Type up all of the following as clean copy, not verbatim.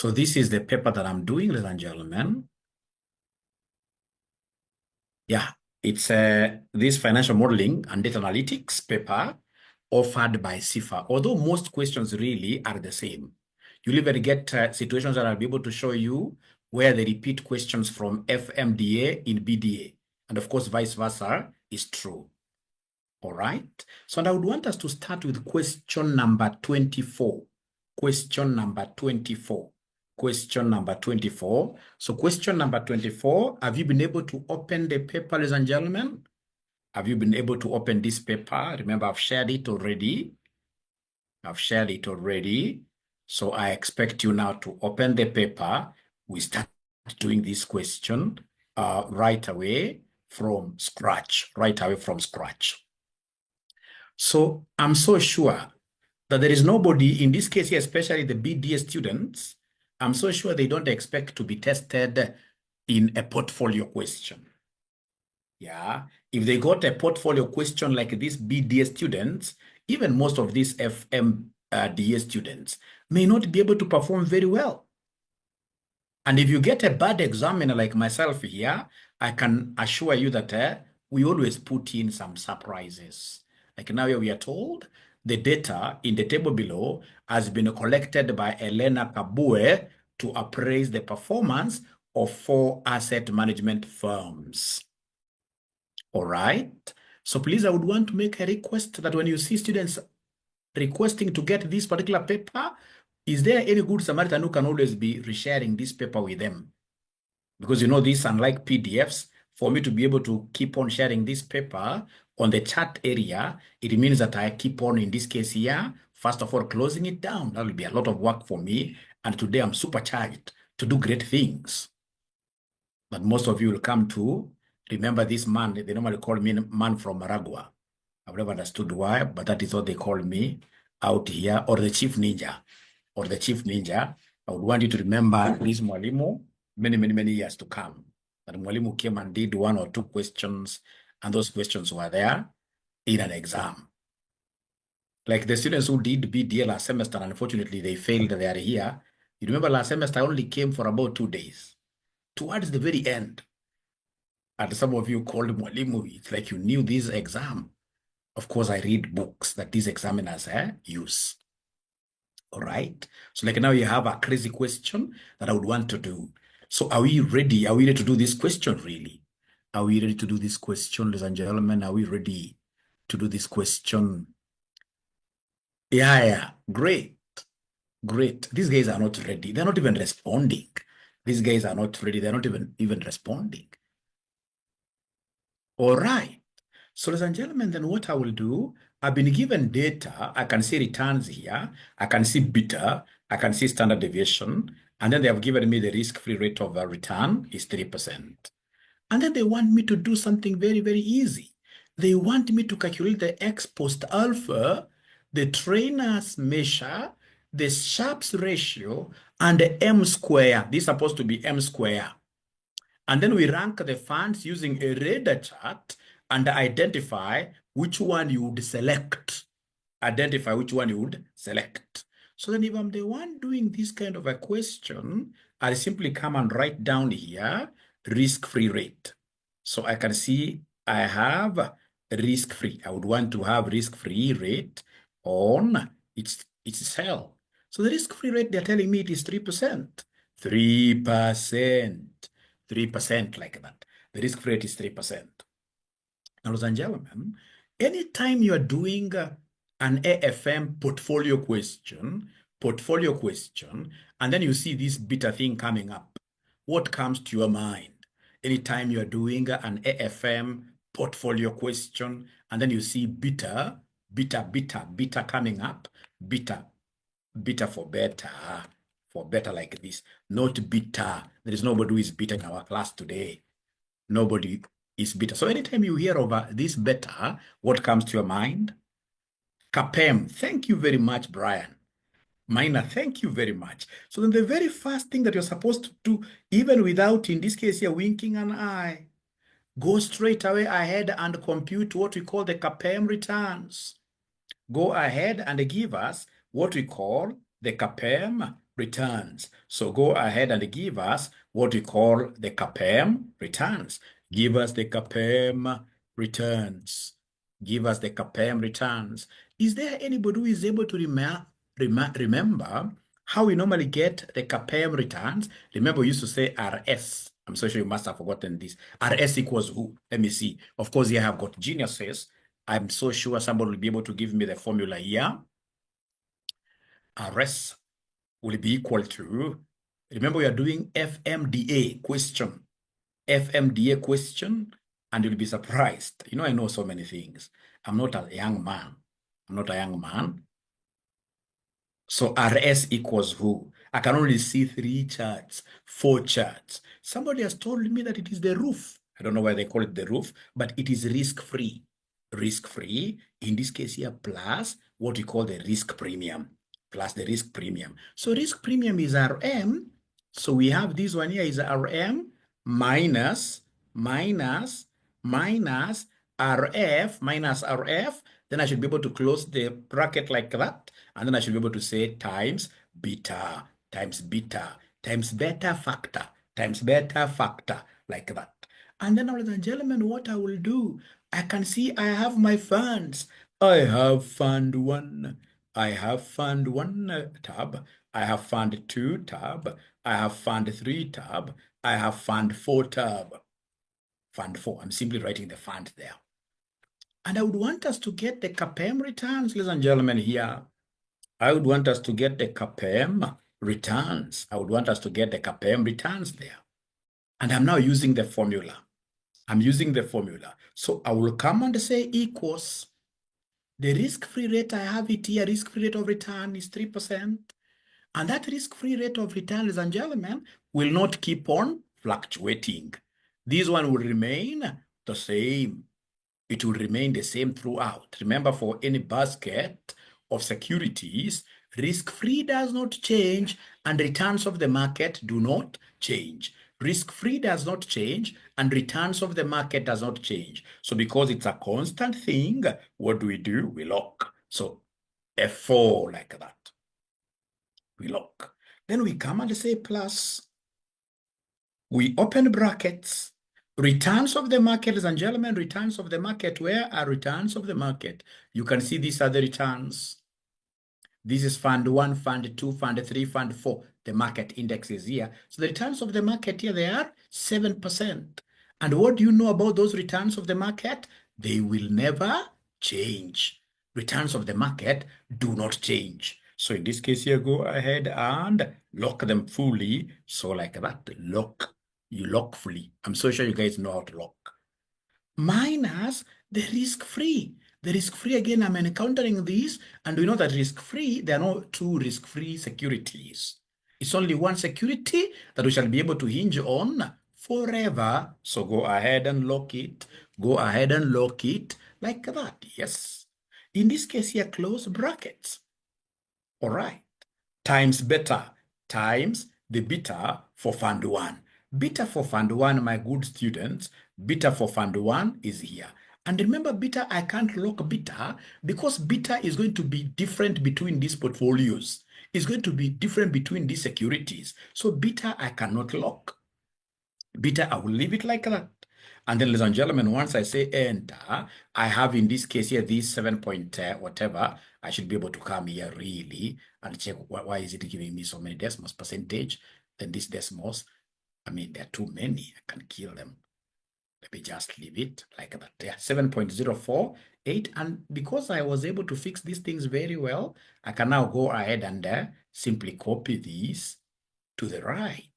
So this is the paper that I'm doing, ladies and gentlemen. Yeah, it's this financial modeling and data analytics paper offered by CIFA, although most questions really are the same. You'll even get situations that I'll be able to show you where they repeat questions from FMDA in BDA. And of course, vice versa is true. All right. So and I would want us to start with question number 24. Question number 24. Question number 24. So question number 24, have you been able to open the paper, ladies and gentlemen? Have you been able to open this paper? Remember, I've shared it already. I've shared it already. So I expect you now to open the paper. We start doing this question right away from scratch. Right away from scratch. So I'm so sure that there is nobody, in this case here, especially the BDA students, I'm so sure they don't expect to be tested in a portfolio question. Yeah, if they got a portfolio question like this BDA students, even most of these FMDA students may not be able to perform very well. And if you get a bad examiner like myself here, I can assure you that we always put in some surprises. Like now we are told the data in the table below has been collected by Elena Kabue to appraise the performance of 4 asset management firms. All right. So please, I would want to make a request that when you see students requesting to get this particular paper, is there any good Samaritan who can always be resharing this paper with them? Because you know this, unlike PDFs, for me to be able to keep on sharing this paper on the chat area, it means that I keep on, in this case here, first of all, closing it down. That will be a lot of work for me. And today I'm supercharged to do great things. But most of you will come to remember this man. They normally call me man from Maragua. I've never understood why, but that is what they call me out here, or the chief ninja, or the chief ninja. I would want you to remember this Mwalimu many years to come. That Mwalimu came and did 1 or 2 questions, and those questions were there in an exam. Like the students who did BDA last semester, unfortunately, they failed. They are here. You remember last semester, I only came for about 2 days. Towards the very end. And some of you called Mwalimu. It's like you knew this exam. Of course, I read books that these examiners use. All right. So like now you have a crazy question that I would want to do. So are we ready? Are we ready to do this question really? Are we ready to do this question, ladies and gentlemen? Are we ready to do this question? Yeah. Great. These guys are not ready. They're not even responding. These guys are not ready. They're not even responding. All right. So, ladies and gentlemen, then what I will do, I've been given data. I can see returns here. I can see beta. I can see standard deviation. And then they have given me the risk-free rate of a return is 3%. And then they want me to do something very easy. They want me to calculate the X post alpha, the trainer's measure, the Sharpe's ratio, and the M square. This is supposed to be M square. And then we rank the funds using a radar chart and identify which one you would select. Identify which one you would select. So then if I'm the one doing this kind of a question, I'll simply come and write down here risk-free rate. So I can see I have risk-free. I would want to have risk-free rate on its cell. So the risk-free rate, they're telling me it is 3%. 3% like that. The risk-free rate is 3%. Now, ladies and gentlemen, anytime you are doing an AFM portfolio question, and then you see this beta thing coming up, what comes to your mind? Anytime you are doing an AFM portfolio question, and then you see beta coming up, beta for better like this, not beta. There is nobody who is beta in our class today. Nobody is beta. So anytime you hear over this beta, what comes to your mind? CAPM. Thank you very much, Brian. Minor, thank you very much. So then the very first thing that you're supposed to do, even without, in this case here, winking an eye, go straight away ahead and compute what we call the CAPM returns. Go ahead and give us what we call the CAPM returns. So go ahead and give us what we call the 𝒂𝒂 returns. Give us the 𝒂𝒂 returns. Give us the 𝒂𝒂 returns. Is there anybody who is able to remember how we normally get the 𝒂𝒂 returns? Remember, we used to say RS. I'm so sure you must have forgotten this. RS equals who? Let me see. Of course, here I have got geniuses. I'm so sure somebody will be able to give me the formula here. RS will be equal to, remember we are doing Fmda question. Fmda question, and you'll be surprised. You know, I know so many things. I'm not a young man. I'm not a young man. So RS equals who? I can only see 3 charts, 4 charts. Somebody has told me that it is the roof. I don't know why they call it the roof, but it is risk-free. Risk-free, in this case here, plus what we call the risk premium. Plus the risk premium. So risk premium is RM. So we have this one here is RM minus RF. Then I should be able to close the bracket like that. And then I should be able to say times beta, times beta, times beta factor, like that. And then, ladies and gentlemen, what I will do, I can see I have my funds. I have fund 1. I have fund 1 tab. I have fund 2 tab. I have fund 3 tab. I have fund 4 tab. Fund 4. I'm simply writing the fund there. And I would want us to get the 𝒂𝒂 returns, ladies and gentlemen, here. I would want us to get the 𝒂𝒂 returns. I would want us to get the 𝒂𝒂 returns there. And I'm now using the formula. I'm using the formula. So I will come and say equals the risk-free rate. I have it here. Risk-free rate of return is 3%. And that risk-free rate of return, ladies and gentlemen, will not keep on fluctuating. This one will remain the same. It will remain the same throughout. Remember, for any basket of securities, risk-free does not change and returns of the market do not change. Risk-free does not change and returns of the market does not change. So because it's a constant thing, what do? We lock. So F4 like that. We lock. Then we come and say plus. We open brackets. Returns of the market, ladies and gentlemen, returns of the market. Where are returns of the market? You can see these are the returns. This is fund 1, fund 2, fund 3, fund 4. The market index is here. So the returns of the market here, they are 7%. And what do you know about those returns of the market? They will never change. Returns of the market do not change. So in this case here, go ahead and lock them fully. So like that, lock. You lock fully. I'm so sure you guys know how to lock. Minus the risk-free. The risk-free, again, I'm encountering these, and we know that risk-free, there are no 2 risk-free securities. It's only 1 security that we shall be able to hinge on forever. So go ahead and lock it. Go ahead and lock it like that. Yes. In this case here, close brackets. All right. Times beta times the beta for fund 1. Beta for fund 1, my good students, beta for fund 1 is here. And remember, beta, I can't lock beta because beta is going to be different between these portfolios. It's going to be different between these securities. So beta, I cannot lock. Beta, I will leave it like that. And then, ladies and gentlemen, once I say enter, I have in this case here, this 7 point whatever, I should be able to come here really and check why is it giving me so many decimals percentage. Then these decimals, I mean, there are too many. I can kill them. Let me just leave it like that. Yeah, 7.048. And because I was able to fix these things very well, I can now go ahead and simply copy these to the right.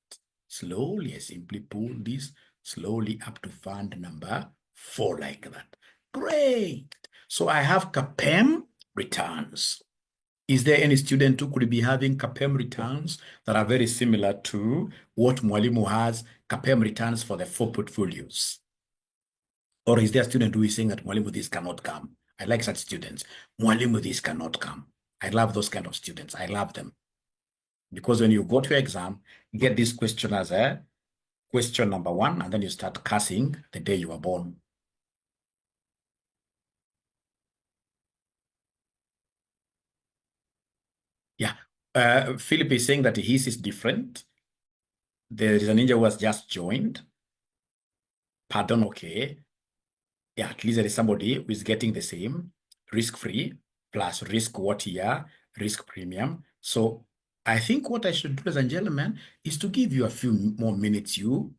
Slowly, I simply pull this slowly up to fund number 4 like that. Great. So I have 𝒂𝒂 returns. Is there any student who could be having 𝒂𝒂 returns that are very similar to what Mwalimu has, 𝒂𝒂 returns for the 4 portfolios? Or is there a student who is saying that Mwalimu, this cannot come? I like such students. Mwalimu, this cannot come. I love those kind of students. I love them. Because when you go to your exam, get this question as a question number 1, and then you start cursing the day you were born. Yeah. Philip is saying that his is different. There is a ninja who has just joined. Pardon, okay. Yeah, at least there is somebody who is getting the same risk-free plus risk what here, risk premium. So I think what I should do, ladies and gentlemen, is to give you a few more minutes. You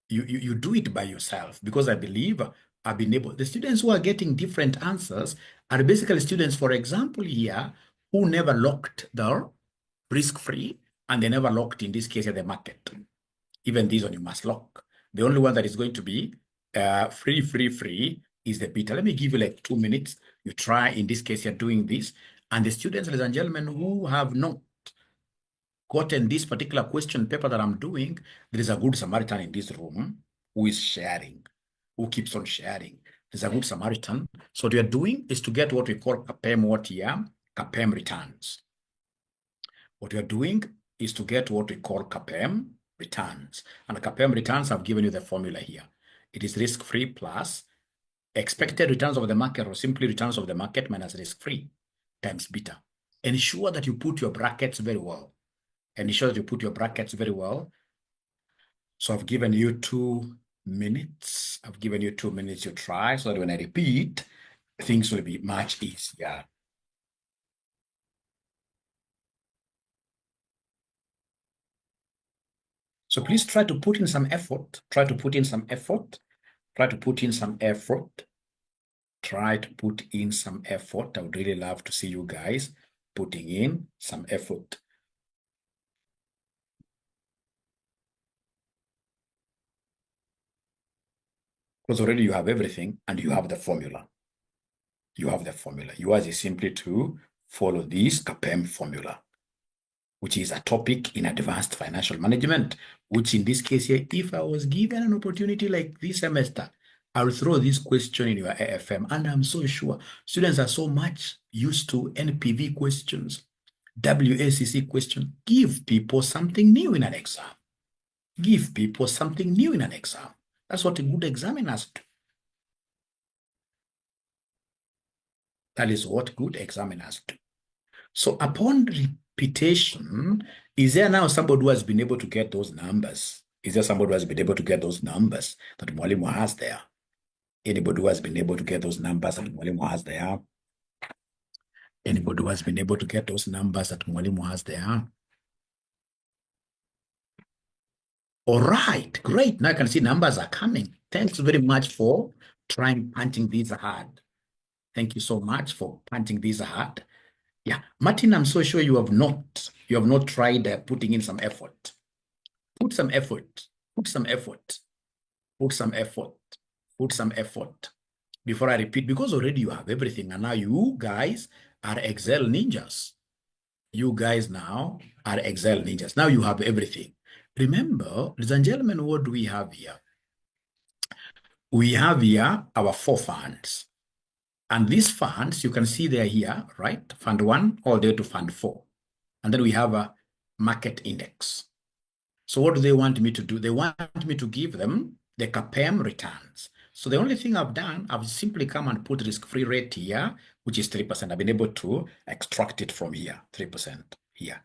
do it by yourself, because I believe I've been able, the students who are getting different answers are basically students, for example, here, who never locked the risk-free, and they never locked, in this case, at the market. Even this one you must lock. The only one that is going to be free is the beta. Let me give you like 2 minutes. You try, in this case, you're doing this. And the students, ladies and gentlemen, who have not gotten this particular question paper that I'm doing, there is a good Samaritan in this room who is sharing, who keeps on sharing. There's a good Samaritan. So what we are doing is to get what we call CAPM returns. What we are doing is to get what we call CAPM returns. And the CAPM returns, I've given you the formula here. It is risk-free plus expected returns of the market, or simply returns of the market minus risk-free times beta. Ensure that you put your brackets very well. Ensure that you put your brackets very well. So I've given you 2 minutes. I've given you 2 minutes to try, so that when I repeat, things will be much easier. So please try to put in some effort. Try to put in some effort. Try to put in some effort. Try to put in some effort. I would really love to see you guys putting in some effort. Because already you have everything, and you have the formula. You have the formula. Yours is simply to follow this CAPM formula, which is a topic in advanced financial management, which in this case here, if I was given an opportunity like this semester, I will throw this question in your AFM, and I'm so sure students are so much used to NPV questions, WACC questions. Give people something new in an exam. Give people something new in an exam. That's what a good examiners do. That is what good examiners do. So upon repetition, is there now somebody who has been able to get those numbers? Is there somebody who has been able to get those numbers that Mwalimu has there? Anybody who has been able to get those numbers that Mwalimu has there? Anybody who has been able to get those numbers that Mwalimu has there? All right, great. Now I can see numbers are coming. Thanks very much for punting these hard. Thank you so much for punting these hard. Yeah, Martin, I'm so sure you have not tried putting in some effort. Put some effort. Put some effort. Put some effort. Put some effort. Before I repeat, because already you have everything, and now you guys are Excel ninjas. You guys now are Excel ninjas. Now you have everything. Remember, ladies and gentlemen, what do we have here? We have here our 4 funds. And these funds, you can see they're here, right? Fund 1 all the way to Fund 4. And then we have a market index. So what do they want me to do? They want me to give them the CAPM returns. So the only thing I've done, I've simply come and put risk-free rate here, which is 3%. I've been able to extract it from here, 3% here.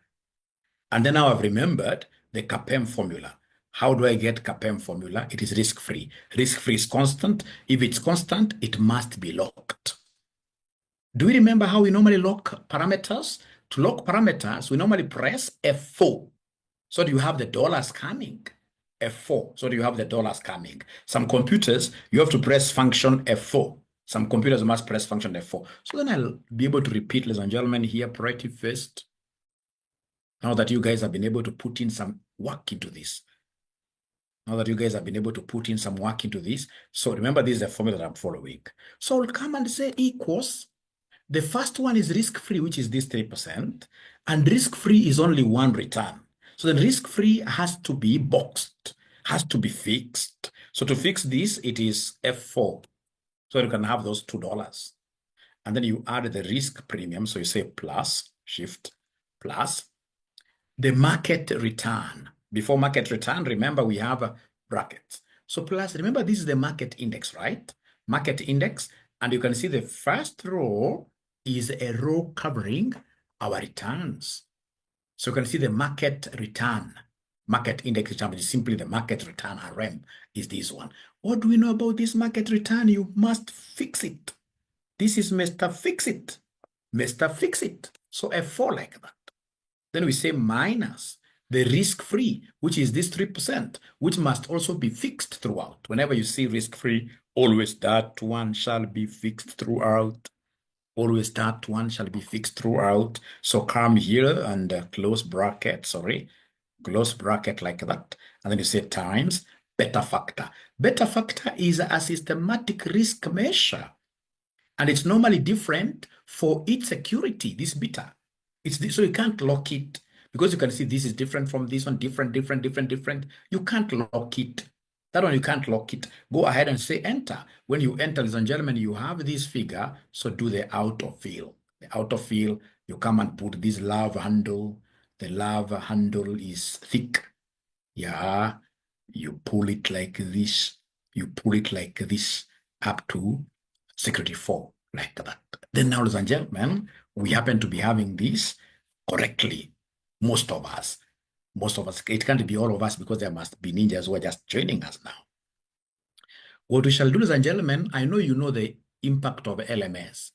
And then now I've remembered the CAPM formula. How do I get CAPM formula? It is risk-free. Risk-free is constant. If it's constant, it must be locked. Do we remember how we normally lock parameters? To lock parameters, we normally press F4. So do you have the dollars coming? F4. So do you have the dollars coming? Some computers, you have to press function F4. Some computers must press function F4. So then I'll be able to repeat, ladies and gentlemen, here, priority first. Now that you guys have been able to put in some work into this. Now that you guys have been able to put in some work into this. So remember, this is the formula that I'm following. So I'll come and say equals. The first one is risk-free, which is this 3%. And risk-free is only one return. So the risk-free has to be boxed, has to be fixed. So to fix this, it is F4. So you can have those $2. And then you add the risk premium. So you say plus, shift, plus the market return. Before market return, remember we have brackets. So plus, remember this is the market index, right? Market index. And you can see the first row is a row covering our returns. So you can see the market return, market index return, which is simply the market return, RM, is this one. What do we know about this market return? You must fix it. This is Mr. Fix It. Mr. Fix It. So F4 like that. Then we say minus the risk-free, which is this 3%, which must also be fixed throughout. Whenever you see risk-free, always that one shall be fixed throughout. Always that one shall be fixed throughout. So come here and close bracket, close bracket like that. And then you say times beta factor. Beta factor is a systematic risk measure. And it's normally different for each security, this beta. So you can't lock it because you can see this is different from this one, different. You can't lock it. That one, you can't lock it. Go ahead and say enter. When you enter, ladies and gentlemen, you have this figure. So do the autofill. The autofill, you come and put this love handle. The love handle is thick. Yeah. You pull it like this. You pull it like this up to security 4, like that. Then now, ladies and gentlemen, we happen to be having this correctly. Most of us. It can't be all of us because there must be ninjas who are just joining us now. What we shall do, ladies and gentlemen, I know you know the impact of LMS.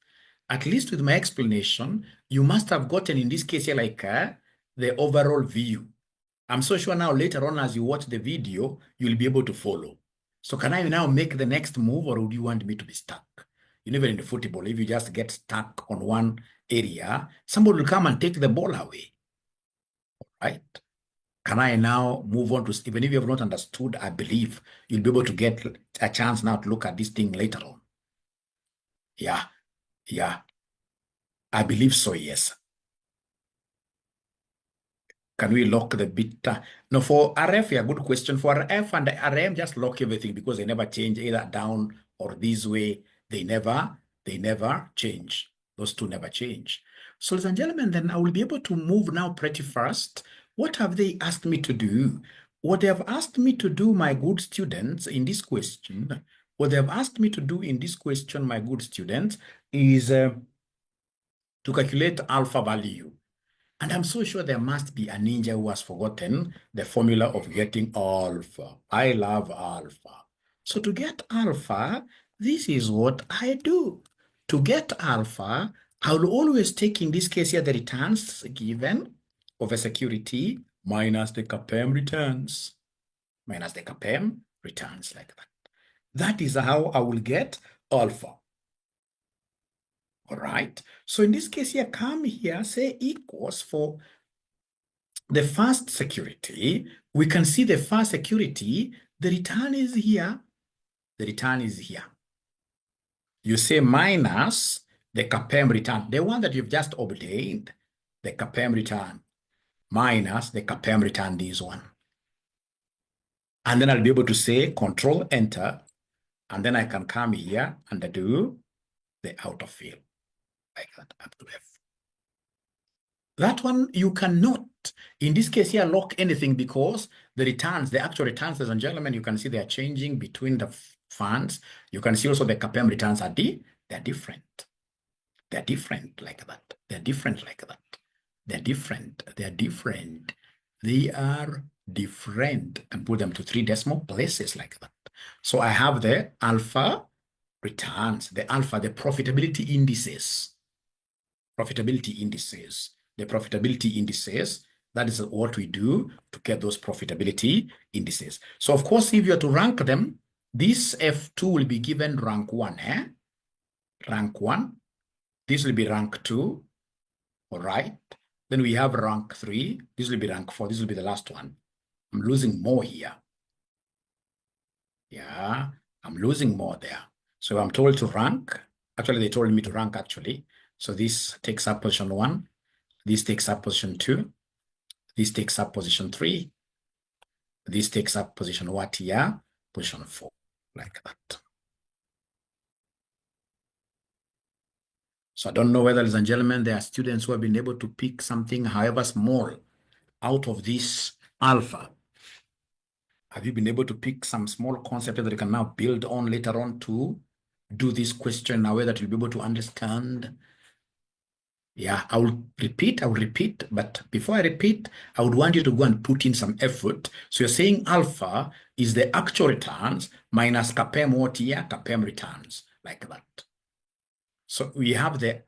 At least with my explanation, you must have gotten in this case here like the overall view. I'm so sure now later on as you watch the video, you'll be able to follow. So can I now make the next move or would you want me to be stuck? You know, even in the football, if you just get stuck on one area, somebody will come and take the ball away, right? Can I now move on to, even if you have not understood, I believe you'll be able to get a chance now to look at this thing later on. Yeah. I believe so, yes. Can we lock the beta? No, for RF, yeah, good question. For RF and RM, just lock everything because they never change either down or this way. They never change. Those two never change. So, ladies and gentlemen, then I will be able to move now pretty fast. What have they asked me to do? What they have asked me to do, my good students, in this question, my good students, is to calculate alpha value. And I'm so sure there must be a ninja who has forgotten the formula of getting alpha. I love alpha. So to get alpha, this is what I do. To get alpha, I will always take, in this case here, the returns given of a security minus the 𝒂𝒂 returns. Minus the 𝒂𝒂 returns like that. That is how I will get alpha. All right. So in this case here, come here, say equals for the first security. We can see the first security, the return is here. The return is here. You say minus the 𝒂𝒂 return, the one that you've just obtained, the 𝒂𝒂 return, minus the 𝒂𝒂 return, this one. And then I'll be able to say Control Enter, and then I can come here and do the autofill. Like that, up to F. That one you cannot, in this case here, lock anything because the returns, the actual returns, ladies and gentlemen, you can see they are changing between the funds. You can see also the 𝒂𝒂 returns are they're different. They're different like that. They're different like that. They're different. They're different. They are different, and put them to 3 decimal places like that. So I have the alpha returns, the alpha, the profitability indices. Profitability indices. The profitability indices, that is what we do to get those profitability indices. So of course, if you are to rank them, this F2 will be given rank 1, Rank 1. This will be rank 2. All right. Then we have rank 3. This will be rank 4. This will be the last one. I'm losing more here. Yeah, I'm losing more there. So I'm told to rank. Actually, they told me to rank actually. So this takes up position 1. This takes up position 2. This takes up position 3. This takes up position what here? Position 4, like that. So I don't know whether, ladies and gentlemen, there are students who have been able to pick something, however small, out of this alpha. Have you been able to pick some small concept that you can now build on later on to do this question in a way that you'll be able to understand Yeah, I will repeat, but before I repeat, I would want you to go and put in some effort. So you're saying alpha is the actual returns minus 𝑘𝑝𝑚 what here? 𝑘𝑝𝑚 returns, like that. So we have the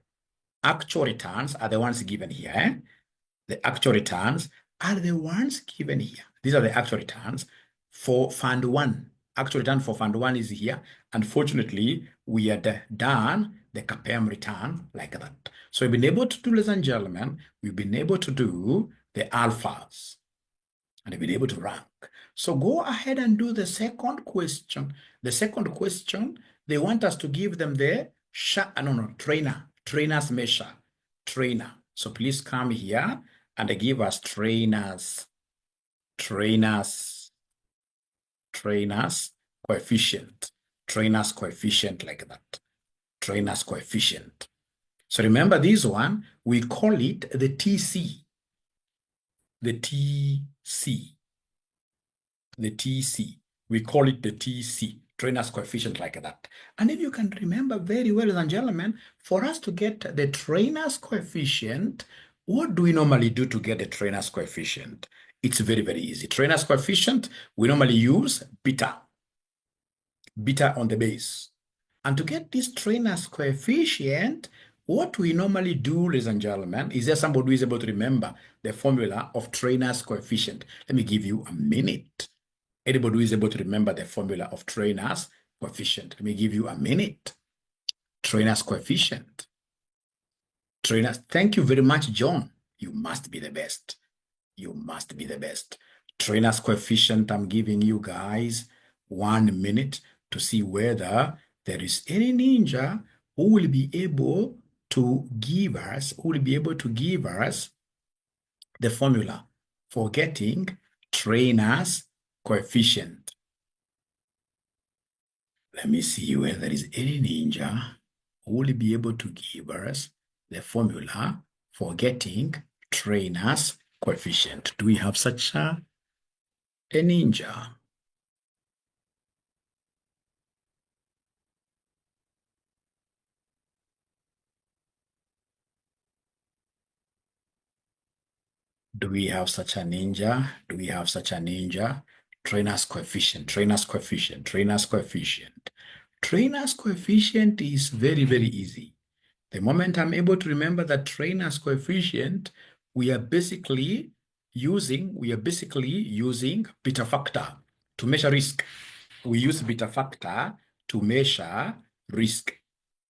actual returns are the ones given here. Eh? The actual returns are the ones given here. These are the actual returns for Fund 1. Actual return for Fund 1 is here. Unfortunately, we had done the 𝑘𝑝𝑚 return like that. So we've been able to do, ladies and gentlemen, we've been able to do the alphas and we've been able to rank. So go ahead and do the second question. The second question, they want us to give them the trainer's measure, trainer. So please come here and give us trainer's coefficient, like that, trainer's coefficient. So remember this one, we call it the TC, we call it the TC, trainer's coefficient, like that. And if you can remember very well, ladies and gentlemen, for us to get the trainer's coefficient, what do we normally do to get the trainer's coefficient? It's very, very easy. Trainer's coefficient, we normally use beta on the base. And to get this trainer's coefficient, what we normally do, ladies and gentlemen, is there somebody who is able to remember the formula of trainer's coefficient? Let me give you a minute. Anybody who is able to remember the formula of trainer's coefficient? Let me give you a minute. Trainer's coefficient. Trainers, thank you very much, John. You must be the best. You must be the best. Trainer's coefficient, I'm giving you guys 1 minute to see whether there is any ninja who will be able to give us, the formula for getting trainer's coefficient. Let me see whether there is any ninja who will be able to give us the formula for getting trainer's coefficient. Do we have such a ninja? Do we have such a ninja? Trainer's coefficient. Trainer's coefficient is very, very easy. The moment I'm able to remember that trainer's coefficient, we are basically using beta factor to measure risk. We use beta factor to measure risk.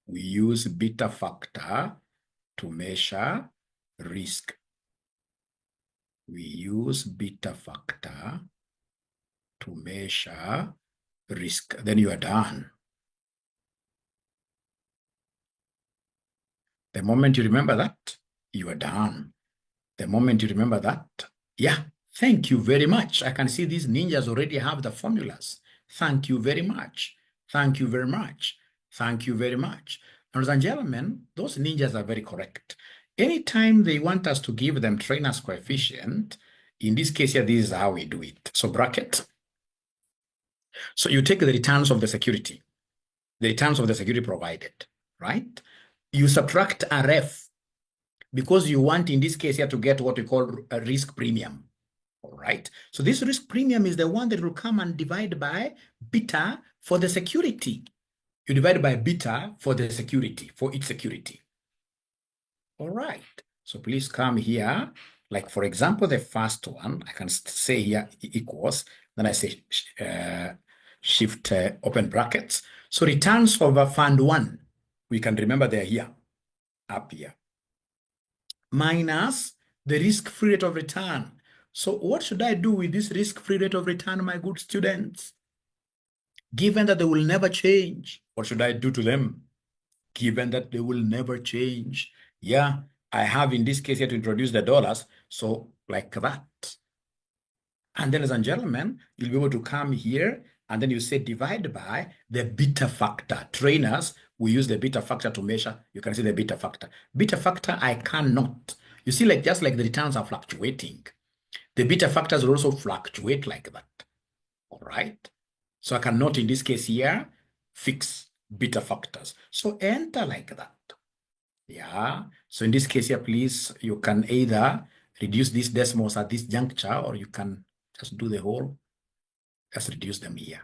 We use beta factor to measure risk. We use beta factor to measure risk. Then you are done. The moment you remember that, you are done. The moment you remember that, yeah, thank you very much. I can see these ninjas already have the formulas. Thank you very much. Thank you very much. Thank you very much. Ladies and gentlemen, those ninjas are very correct. Anytime they want us to give them trainer's coefficient, in this case here, this is how we do it. So bracket. So you take the returns of the security provided, right? You subtract RF because you want, in this case here, to get what we call a risk premium, all right? So this risk premium is the one that will come and divide by beta for the security. You divide by beta for the security, for each security. All right, so please come here. Like, for example, the first one, I can say here equals, then I say shift open brackets. So returns of Fund 1, we can remember they're here, up here, minus the risk-free rate of return. So what should I do with this risk-free rate of return, my good students? Given that they will never change, what should I do to them? Given that they will never change. Yeah, I have in this case here to introduce the dollars, so like that. And then, ladies and gentlemen, you'll be able to come here and then you say divide by the beta factor. Trainers, we use the beta factor to measure. You can see the beta factor. Beta factor, I cannot. You see, like just like the returns are fluctuating, the beta factors will also fluctuate like that. All right. So I cannot, in this case here, fix beta factors. So enter like that. Yeah. So in this case here, please, you can either reduce these decimals at this juncture, or you can just do the whole, just reduce them here.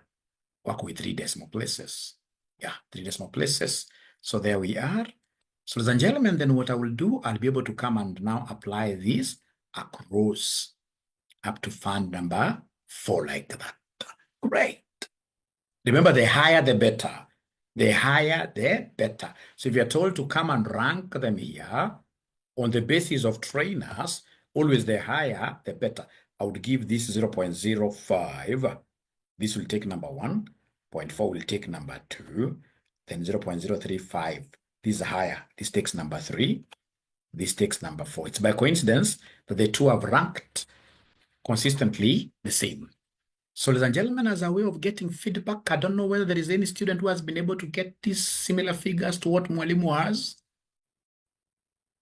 Work with 3 decimal places. Yeah, 3 decimal places. So there we are. So ladies and gentlemen, then what I will do, I'll be able to come and now apply this across up to fund number 4 like that. Great. Remember, the higher the better. The higher the better. So if you're told to come and rank them here on the basis of trainers, always the higher the better. I would give this 0.05. This will take number 1. 0.4 will take number 2. Then 0.035. This is higher. This takes number 3. This takes number 4. It's by coincidence that the two have ranked consistently the same. So ladies and gentlemen, as a way of getting feedback, I don't know whether there is any student who has been able to get these similar figures to what Mwalimu has.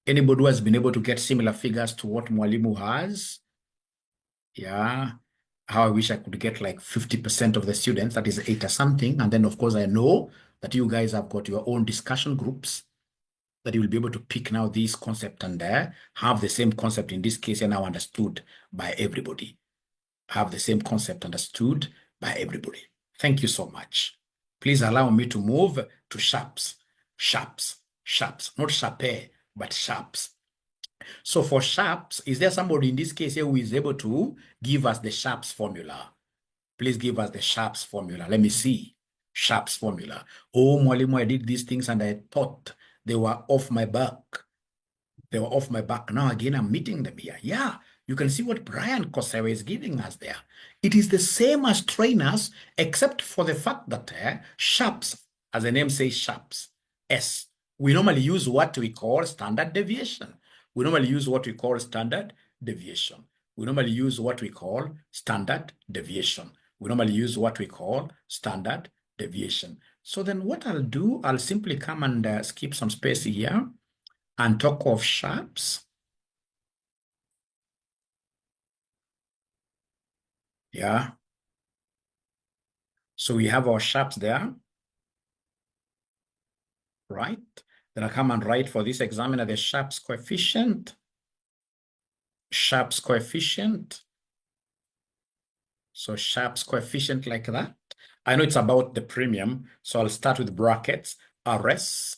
Anybody who has been able to get similar figures to what Mwalimu has? Yeah. How I wish I could get like 50% of the students, that is 8 or something. And then of course I know that you guys have got your own discussion groups that you will be able to pick now this concept and have the same concept in this case and now understood by everybody. Have the same concept understood by everybody. Thank you so much. Please allow me to move to sharps. Sharps. Sharps. Not 𝒕, but sharps. So for sharps, is there somebody in this case here who is able to give us the sharps formula? Please give us the sharps formula. Let me see. Sharps formula. Oh, Mwalimu, I did these things and I thought they were off my back. They were off my back. Now again, I'm meeting them here. Yeah. You can see what Brian Kosewa is giving us there. It is the same as trainers, except for the fact that sharps, as the name says, sharps, S. We normally use what we call standard deviation. We normally use what we call standard deviation. We normally use what we call standard deviation. We normally use what we call standard deviation. So then what I'll do, I'll simply come and skip some space here and talk of sharps. Yeah. So we have our sharps there. Right. Then I come and write for this examiner the sharps coefficient. Sharps coefficient. So sharps coefficient like that. I know it's about the premium. So I'll start with brackets. RS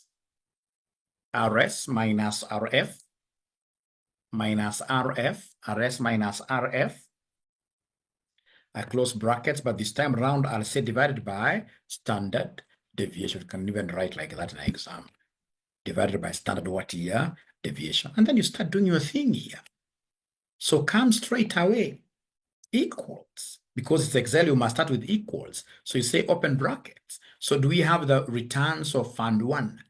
minus RF minus RF. RS minus RF. I close brackets, but this time around, I'll say divided by standard deviation. You can even write like that in an exam. Divided by standard what here? Deviation. And then you start doing your thing here. So come straight away. Equals. Because it's Excel, you must start with equals. So you say open brackets. So do we have the returns of Fund 1?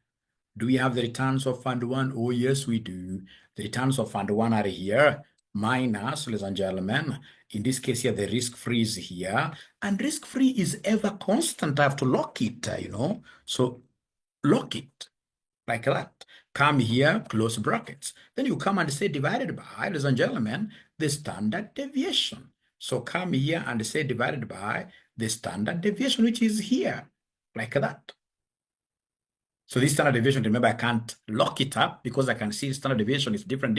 Do we have the returns of Fund 1? Oh, yes, we do. The returns of Fund 1 are here. Minus, ladies and gentlemen, in this case here, the risk-free is here. And risk-free is ever constant. I have to lock it, you know. So lock it like that. Come here, close brackets. Then you come and say divided by, ladies and gentlemen, the standard deviation. So come here and say divided by the standard deviation, which is here, like that. So this standard deviation, remember, I can't lock it up because I can see standard deviation is different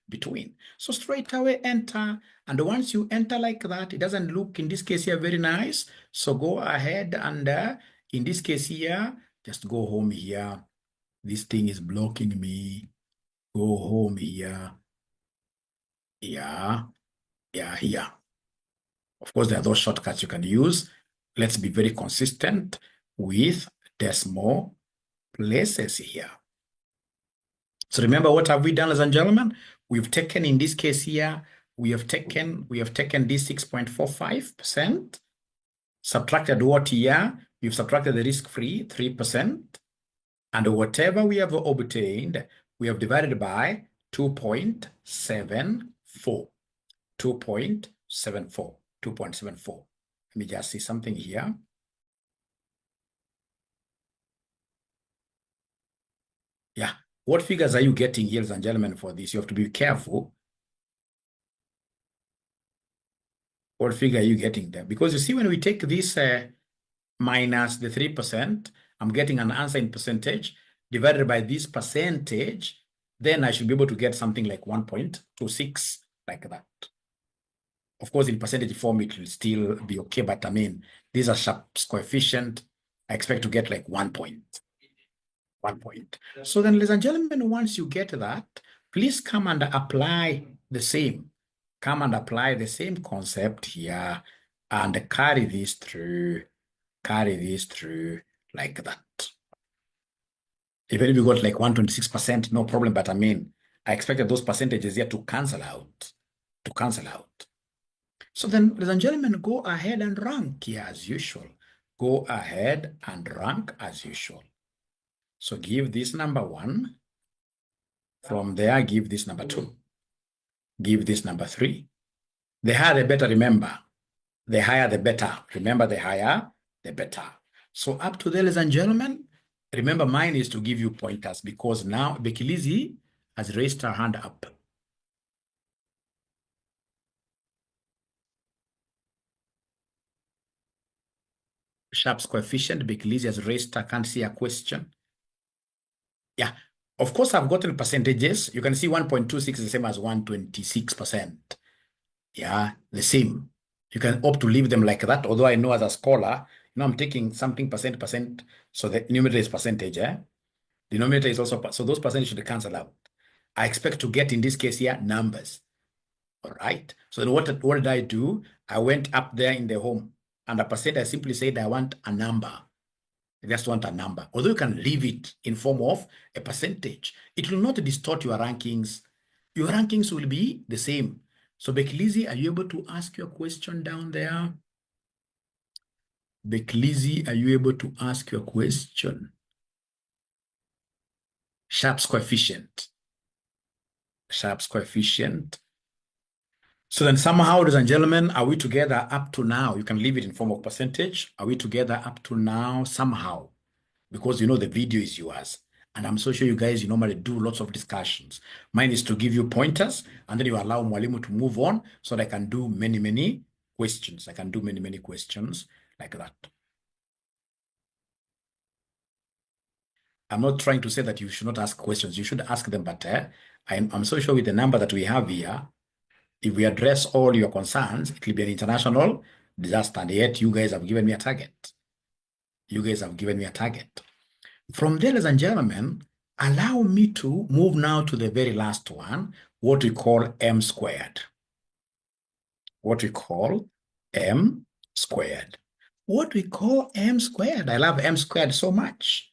between. So straight away enter. And once you enter like that, it doesn't look in this case here very nice. So go ahead and in this case here, just go home here. This thing is blocking me. Go home here. Yeah, here. Of course, there are those shortcuts you can use. Let's be very consistent with decimal places here. So remember, what have we done, ladies and gentlemen? We've taken, in this case here, we have taken this 6.45%, subtracted what here? We've subtracted the risk-free 3%, and whatever we have obtained, we have divided by 2.74. 2.74. Let me just see something here. Yeah. What figures are you getting here, ladies and gentlemen, for this? You have to be careful. What figure are you getting there? Because you see, when we take this minus the 3%, I'm getting an answer in percentage divided by this percentage. then I should be able to get something like 1.26, like that. Of course, in percentage form, it will still be okay, but I mean, these are Sharpe's coefficient. I expect to get like 1 point. 1 point. So then, ladies and gentlemen, once you get that, please come and apply the same. Come and apply the same concept here and carry this through like that. Even if you got like 126%, no problem. But I mean, I expected those percentages here to cancel out. So then, ladies and gentlemen, go ahead and rank here as usual. Go ahead and rank as usual. So give this number 1. From there, give this number 2. Give this number 3. The higher, the better, remember. The higher, the better. Remember, the higher, the better. So up to there, ladies and gentlemen, remember mine is to give you pointers because now 𝒔𝒈𝒐𝒊𝒏𝒈 has raised her hand up. Sharpe's coefficient, 𝒔𝒈𝒐𝒊𝒏𝒈 has raised her, can't see a question. Yeah, of course, I've gotten percentages. You can see 1.26 is the same as 126%. Yeah, the same. You can opt to leave them like that. Although I know as a scholar, I'm taking something percent. So the numerator is percentage. Denominator is also, so those percentages should cancel out. I expect to get, in this case here, numbers. All right. So then what did I do? I went up there in the home and a percent, I simply said, I want a number. I just want a number. Although you can leave it in form of a percentage, it will not distort your rankings. Your rankings will be the same. So 𝒔𝒈𝒐𝒊𝒏𝒈, are you able to ask your question down there? 𝒔𝒈𝒐𝒊𝒏𝒈, are you able to ask your question? Sharpe's coefficient. Sharpe's coefficient. So then somehow, ladies and gentlemen, are we together up to now? You can leave it in form of percentage. Are we together up to now somehow? Because the video is yours. And I'm so sure you guys, you normally do lots of discussions. Mine is to give you pointers, and then you allow Mwalimu to move on so that I can do many questions. I can do many questions like that. I'm not trying to say that you should not ask questions. You should ask them, but I'm so sure with the number that we have here, if we address all your concerns, it will be an international disaster. And yet you guys have given me a target. You guys have given me a target. From there, ladies and gentlemen, allow me to move now to the very last one, what we call M squared. What we call M squared. What we call M squared. I love M squared so much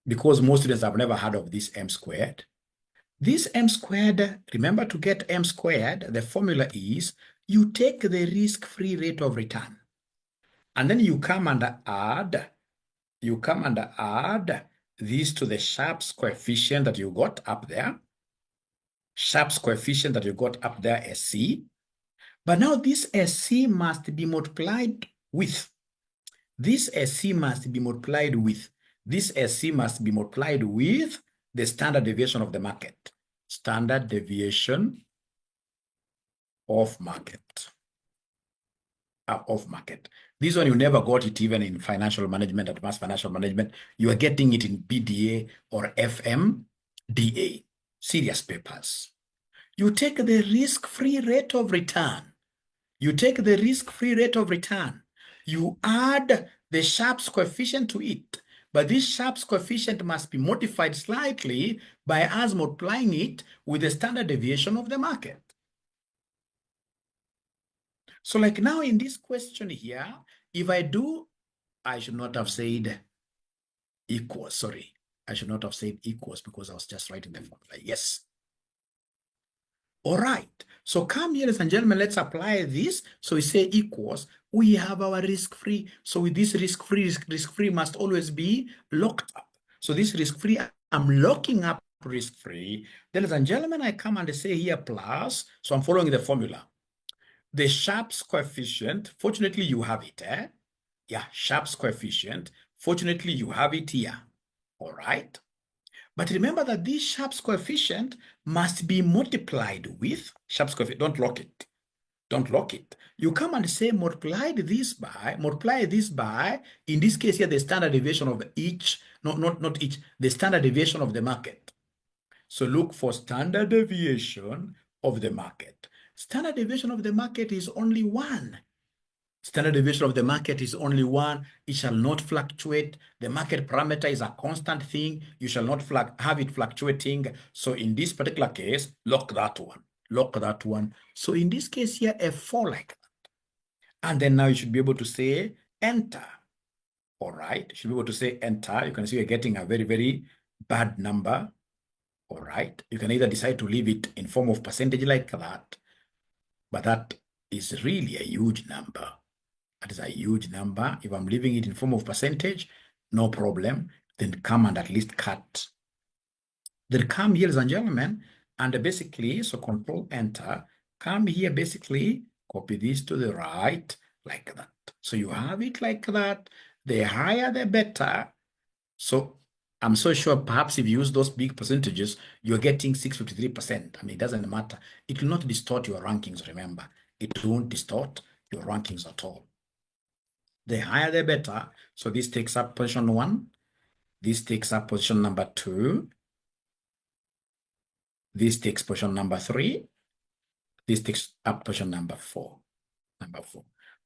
because most students have never heard of this M squared. This M squared, remember, to get M squared, the formula is you take the risk-free rate of return. And then you come and add this to the Sharpe's coefficient that you got up there. Sharpe's coefficient that you got up there, SC. But now this SC must be multiplied with. This SC must be multiplied with. This SC must be multiplied with the standard deviation of the market. Standard deviation of market. Of market. This one, you never got it even in financial management, advanced financial management. You are getting it in BDA or Fmda, serious papers. You take the risk-free rate of return. You take the risk-free rate of return. You add the Sharpe's coefficient to it. But this Sharpe's coefficient must be modified slightly by us multiplying it with the standard deviation of the market. So like now in this question here, if I do, I should not have said equals, sorry. I should not have said equals because I was just writing the formula, yes. All right, so come here, ladies and gentlemen, let's apply this. So we say equals, we have our risk-free. So with this risk-free must always be locked up. So this risk-free, I'm locking up risk-free. Then, ladies and gentlemen, I come and say here plus, so I'm following the formula. The Sharpe's coefficient, fortunately you have it, Yeah, Sharpe's coefficient, fortunately you have it here, all right? But remember that this Sharpe's coefficient must be multiplied with Sharpe's coefficient. Don't lock it. Don't lock it. You come and say multiply this by, in this case here, the standard deviation of each, not each, the standard deviation of the market. So look for standard deviation of the market. Standard deviation of the market is only one. Standard deviation of the market is only one. It shall not fluctuate. The market parameter is a constant thing. You shall not have it fluctuating. So in this particular case, lock that one. Lock that one. So in this case here, F4 like that. And then now you should be able to say enter. All right. You should be able to say enter. You can see you're getting a very, very bad number. All right. You can either decide to leave it in form of percentage like that, but that is really a huge number. That is a huge number. If I'm leaving it in form of percentage, no problem. Then come and at least cut. Then come here, ladies and gentlemen, and basically, so control enter, come here, basically, copy this to the right, like that. So you have it like that. The higher, the better. So I'm so sure perhaps if you use those big percentages, you're getting 653%. I mean, it doesn't matter. It will not distort your rankings, remember. It won't distort your rankings at all. The higher, the better. So this takes up position 1. This takes up position number 2. This takes position number 3. This takes up position number 4.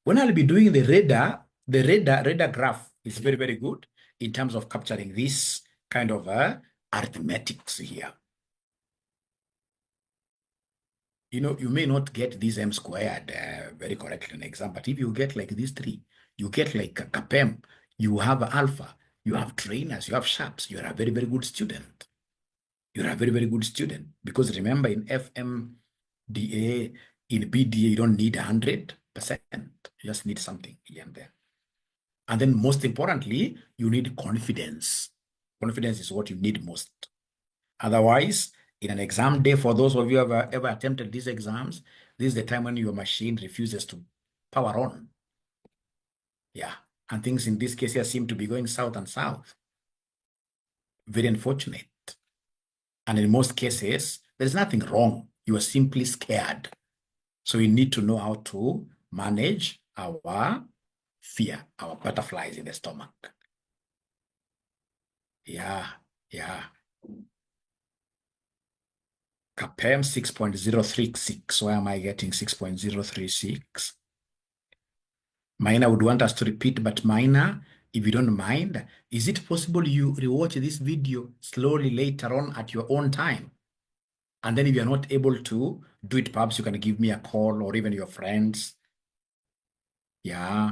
When I'll be doing the radar graph is very, very good in terms of capturing this kind of arithmetics here. You know, you may not get this M squared very correctly in exam, but if you get like these 3, you get like a CAPM, you have alpha, you have trainers, you have sharps, you're a very, very good student. You're a very, very good student. Because remember, in FMDA, in BDA, you don't need 100%. You just need something here and there. And then most importantly, you need confidence. Confidence is what you need most. Otherwise, in an exam day, for those of you who have ever attempted these exams, this is the time when your machine refuses to power on. Yeah. And things in this case here seem to be going south and south. Very unfortunate. And in most cases, there's nothing wrong. You are simply scared. So we need to know how to manage our fear, our butterflies in the stomach. Yeah. CAPM 6.036. Why am I getting 6.036? Minor would want us to repeat, but minor, if you don't mind, is it possible you rewatch this video slowly later on at your own time? And then if you're not able to do it, perhaps you can give me a call or even your friends. Yeah.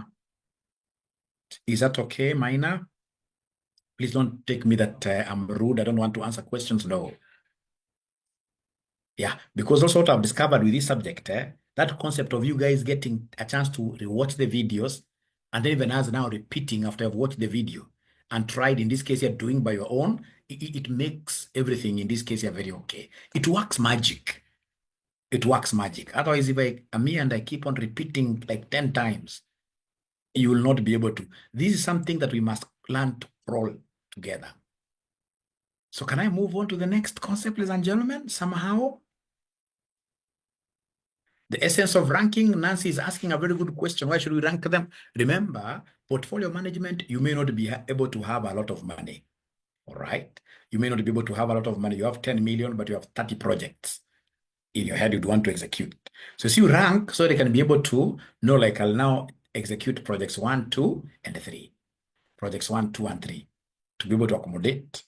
Is that okay, minor? Please don't take me that I'm rude. I don't want to answer questions. No. Yeah, because also what I've discovered with this subject, that concept of you guys getting a chance to rewatch the videos, and then even as now repeating after I've watched the video and tried, in this case you're doing by your own, it makes everything in this case you're very okay. It works magic. It works magic. Otherwise, if I'm me and I keep on repeating like 10 times, you will not be able to. This is something that we must learn to roll together. So can I move on to the next concept, ladies and gentlemen, somehow? The essence of ranking, Nancy is asking a very good question. Why should we rank them? Remember, portfolio management, you may not be able to have a lot of money. All right? You may not be able to have a lot of money. You have 10 million, but you have 30 projects in your head you'd want to execute. So see, you rank so they can be able to know, like, I'll now execute projects 1, 2, and 3. Projects 1, 2, and 3 to be able to accommodate.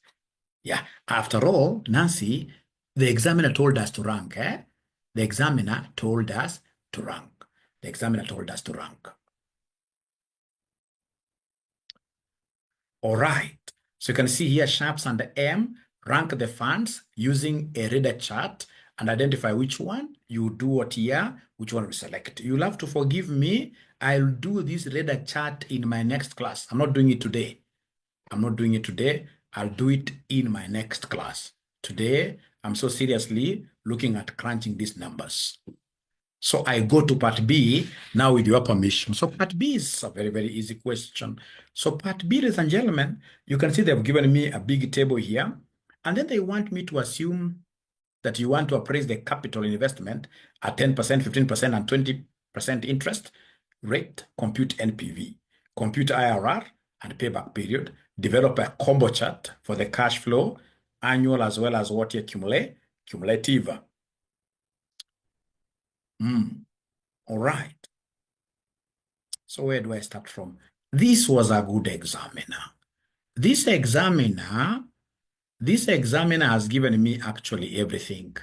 Yeah. After all, Nancy, the examiner told us to rank, The examiner told us to rank. The examiner told us to rank. All right. So you can see here, Sharps and M rank the funds using a radar chart and identify which one you do what year, which one we select. You'll have to forgive me. I'll do this radar chart in my next class. I'm not doing it today. I'll do it in my next class. Today, I'm so seriously looking at crunching these numbers. So I go to part B now with your permission. So part B is a very, very easy question. So part B, ladies and gentlemen, you can see they've given me a big table here. And then they want me to assume that you want to appraise the capital investment at 10%, 15%, and 20% interest rate, compute NPV, compute IRR and payback period, develop a combo chart for the cash flow Annual as well as what here? Cumulative. All right. So where do I start from? This was a good examiner. This examiner has given me actually everything.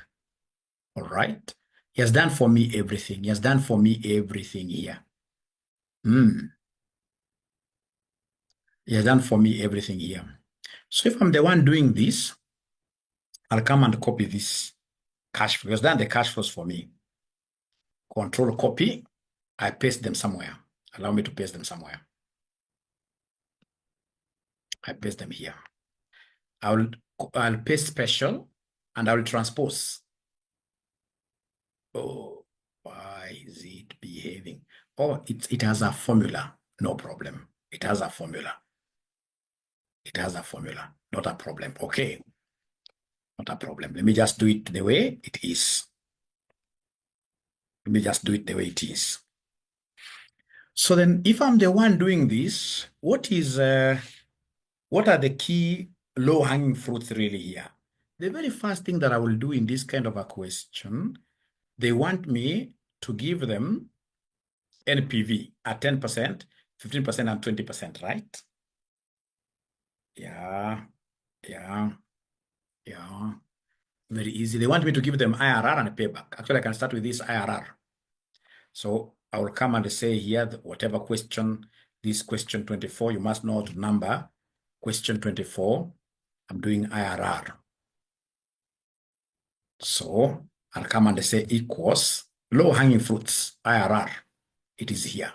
All right. He has done for me everything. He has done for me everything here. He has done for me everything here. So if I'm the one doing this, I'll come and copy this cash flow. He has done the cash flows for me. Control copy. I paste them somewhere. Allow me to paste them somewhere. I paste them here. I'll paste special and I will transpose. Oh, why is it behaving? Oh, it has a formula. No problem. It has a formula. It has a formula. Not a problem. Okay. Not a problem. Let me just do it the way it is. Let me just do it the way it is. So then if I'm the one doing this, what are the key low-hanging fruits really here? The very first thing that I will do in this kind of a question, they want me to give them NPV at 10%, 15%, and 20%, right? Yeah. Very easy. They want me to give them IRR and payback. Actually, I can start with this IRR. So I will come and say here, whatever question, this question 24, you must know how to number. Question 24, I'm doing IRR. So I'll come and say equals low-hanging fruits, IRR. It is here.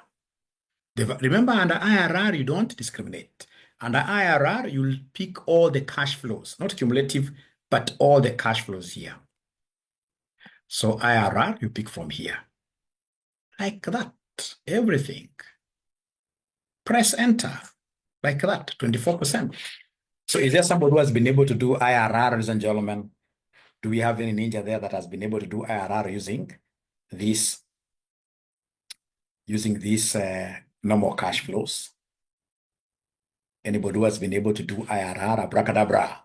Remember, under IRR, you don't discriminate. Under IRR, you'll pick all the cash flows, not cumulative, but all the cash flows here. So IRR, you pick from here. Like that, everything. Press enter, like that, 24%. So is there somebody who has been able to do IRR, ladies and gentlemen? Do we have any ninja there that has been able to do IRR using these normal cash flows? Anybody who has been able to do IRR, abracadabra?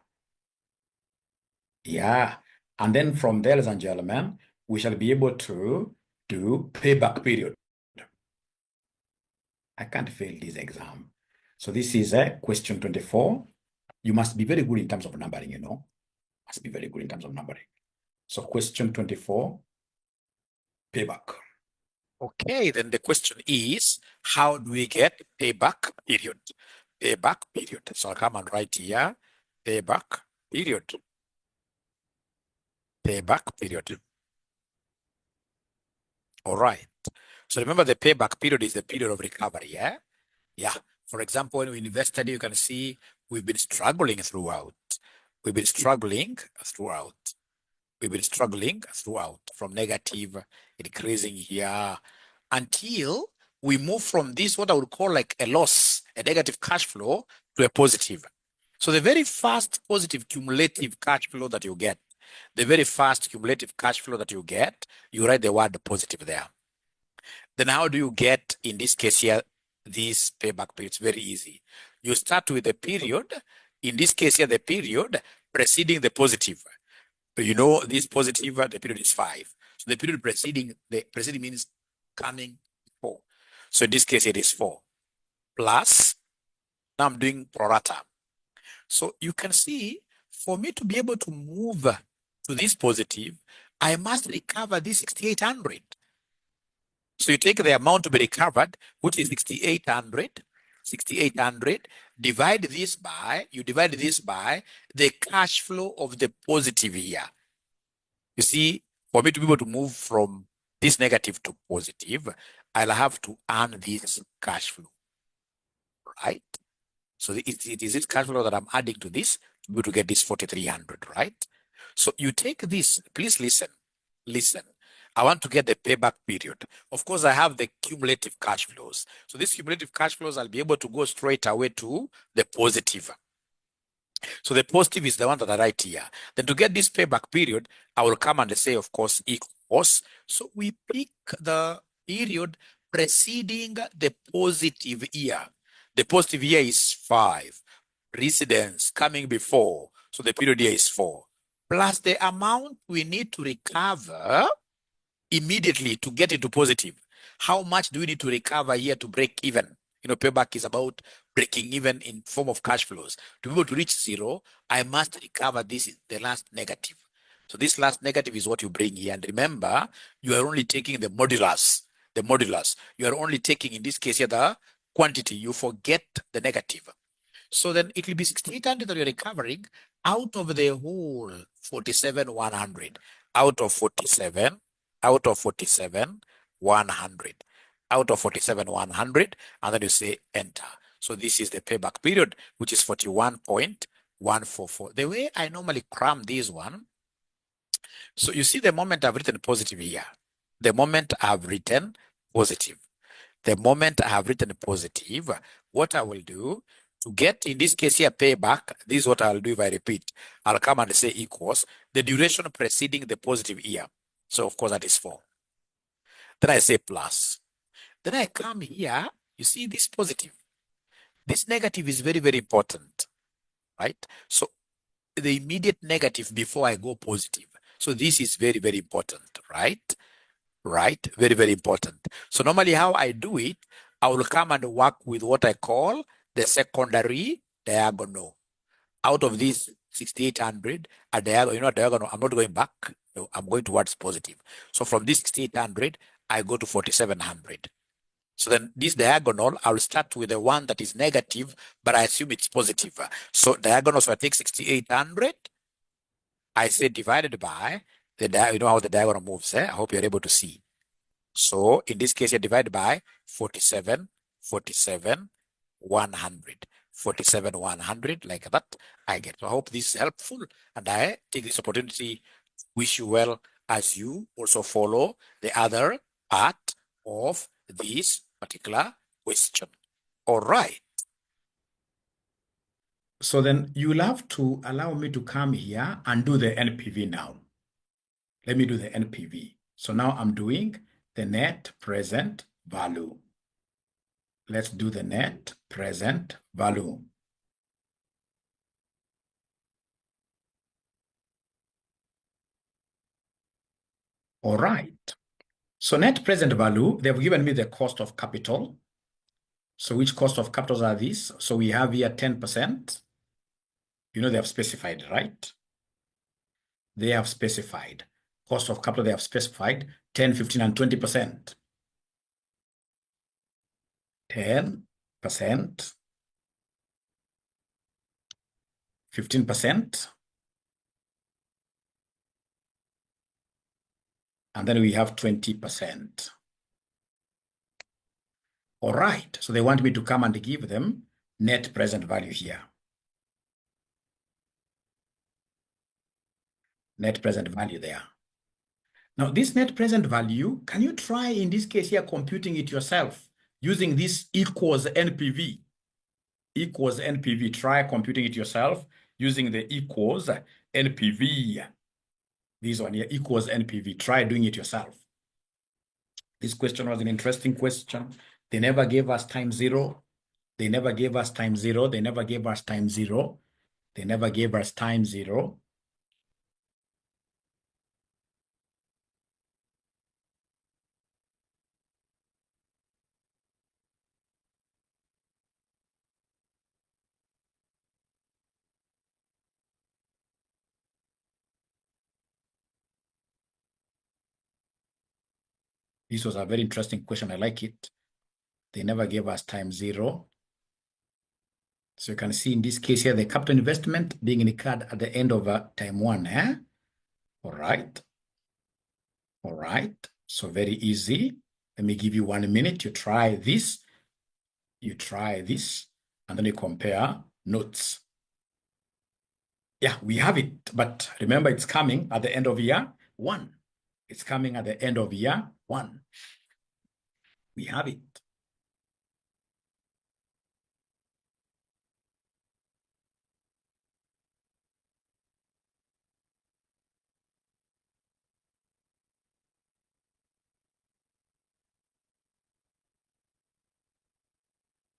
Yeah. And then from there, ladies and gentlemen, we shall be able to do payback period. I can't fail this exam. So this is question 24. You must be very good in terms of numbering, you know. Must be very good in terms of numbering. So question 24, payback. Okay, then the question is, how do we get payback period? Payback period. So I'll come and write here, payback period. Payback period. All right. So remember, the payback period is the period of recovery, yeah? Yeah. For example, when we invested, you can see we've been struggling throughout. We've been struggling throughout. We've been struggling throughout, from negative, increasing here, until we move from this, what I would call like a loss, a negative cash flow, to a positive. So the very first positive cumulative cash flow that you get, the very first cumulative cash flow that you get, you write the word positive there. Then how do you get, in this case here, this payback period? It's very easy. You start with the period, in this case here, the period preceding the positive. You know, this positive, the period is 5. So the period preceding, the preceding means coming 4. So in this case, it is 4. Plus, now I'm doing pro rata. So you can see, for me to be able to move to this positive, I must recover this 6,800. So you take the amount to be recovered, which is 6,800. 6,800, divide this by the cash flow of the positive here. You see, for me to be able to move from this negative to positive, I'll have to earn this cash flow, right? So it is this cash flow that I'm adding to this to be able to get this 4,300, right? So you take this, please listen. I want to get the payback period. Of course, I have the cumulative cash flows. So these cumulative cash flows, I'll be able to go straight away to the positive. So the positive is the one that I write here. Then to get this payback period, I will come and say, of course, equals. So we pick the period preceding the positive year. The positive year is 5. Precedence coming before. So the period here is 4. Plus the amount we need to recover immediately to get into positive. How much do we need to recover here to break even? Payback is about breaking even in form of cash flows. To be able to reach 0, I must recover this, the last negative. So this last negative is what you bring here. And remember, you are only taking the modulus. The modulus. You are only taking, in this case here, the quantity. You forget the negative. So then it will be 6,800 that you're recovering out of the whole 47,100. Out of 47, 100. Out of 47,100, and then you say enter. So this is the payback period, which is 41.144. The way I normally cram this one, so you see the moment I've written positive here, the moment I've written positive, the moment I have written positive, what I will do to get, in this case here, payback, this is what I'll do if I repeat. I'll come and say equals the duration preceding the positive year. So of course that is 4. Then I say plus. Then I come here, you see this positive. This negative is very, very important, right? So the immediate negative before I go positive. So this is very, very important, right? Right? Very, very important. So normally how I do it, I will come and work with what I call the secondary diagonal. Out of this 6,800, a diagonal, diagonal, I'm not going back. No, I'm going towards positive. So from this 6,800, I go to 4,700. So then this diagonal, I'll start with the one that is negative, but I assume it's positive. So diagonal, so I take 6,800, I say divided by the you know how the diagonal moves, eh? I hope you're able to see. So in this case, you divide by 47, 100. 47, 100, like that, I get. So I hope this is helpful, and I take this opportunity to wish you well as you also follow the other part of this particular question. All right. So then you'll have to allow me to come here and do the NPV now. Let me do the NPV. So now I'm doing the net present value. Let's do the net present value. All right. So net present value, they've given me the cost of capital. So which cost of capitals are these? So we have here 10%. They have specified, right? They have specified. Cost of capital, they have specified 10, 15, and 20%. 10%, 15%, and then we have 20%. All right, so they want me to come and give them net present value here. Net present value there. Now, this net present value, can you try, in this case here, computing it yourself using this equals NPV? Equals NPV. Try computing it yourself using the equals NPV. This one here, equals NPV. Try doing it yourself. This question was an interesting question. They never gave us time 0. They never gave us time 0. They never gave us time 0. They never gave us time 0. This was a very interesting question. I like it. They never gave us time 0. So you can see in this case here, the capital investment being incurred at the end of time 1. Eh? All right. All right. So very easy. Let me give you 1 minute. You try this. You try this. And then you compare notes. Yeah, we have it. But remember, it's coming at the end of year 1. It's coming at the end of year 1. We have it.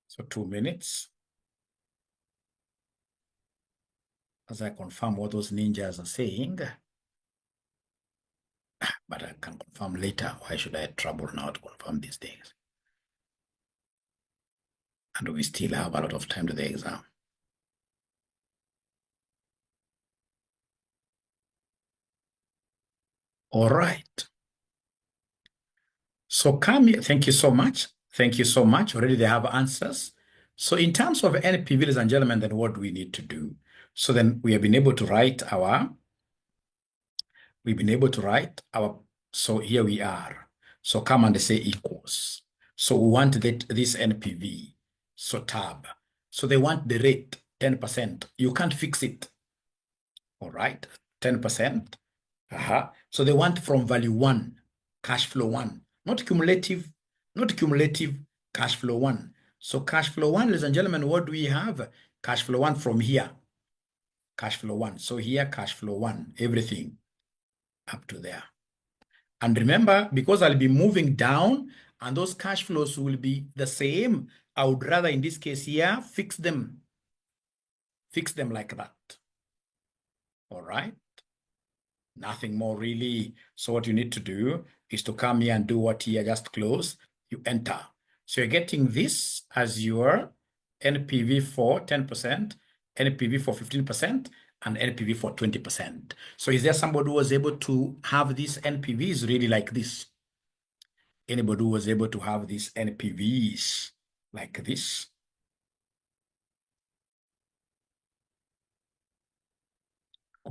So 2 minutes. as I confirm what those ninjas are saying. But I can confirm later. Why should I trouble now to confirm these things? And we still have a lot of time to the exam. All right. So come here. Thank you so much. Thank you so much. Already they have answers. So in terms of NPV, ladies and gentlemen, then what do we need to do? So then we have been able to write our, so here we are. So come and say equals. So we want this NPV. So tab. So they want the rate, 10%. You can't fix it. All right, 10%. So they want from value 1, cash flow 1, not cumulative, cash flow 1. So cash flow 1, ladies and gentlemen, what do we have? Cash flow 1 from here, cash flow 1. So here, cash flow 1, everything up to there. And remember, because I'll be moving down and those cash flows will be the same, I would rather in this case here, fix them like that. All right. Nothing more really. So what you need to do is to come here and do what here, just close, you enter. So you're getting this as your NPV for 10%, NPV for 15%, and NPV for 20%. So is there somebody who was able to have these NPVs really like this? Anybody who was able to have these NPVs like this?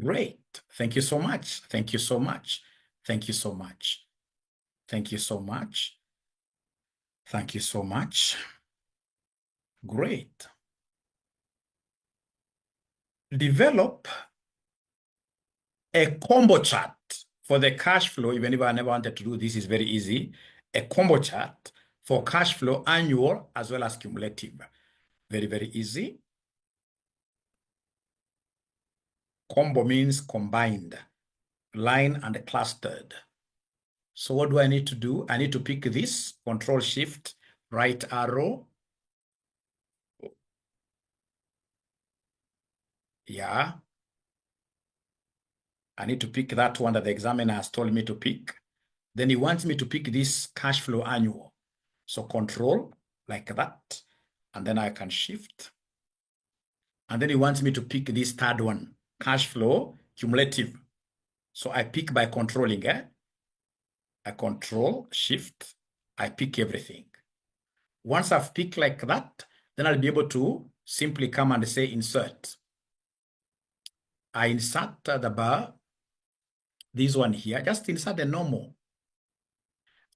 Great. Thank you so much. Thank you so much. Thank you so much. Thank you so much. Thank you so much. Great. Develop a combo chart for the cash flow. Even if I never wanted to do this, is very easy. A combo chart for cash flow, annual as well as cumulative. Very, very easy. Combo means combined, line and clustered. So what do I need to do? I need to pick this, Control Shift, right arrow. Yeah. I need to pick that one that the examiner has told me to pick. Then he wants me to pick this cash flow annual. So Control, like that. And then I can Shift. And then he wants me to pick this third one, cash flow cumulative. So I pick by controlling, I Control, Shift, I pick everything. Once I've picked like that, then I'll be able to simply come and say insert. I insert the bar, this one here, just insert the normal.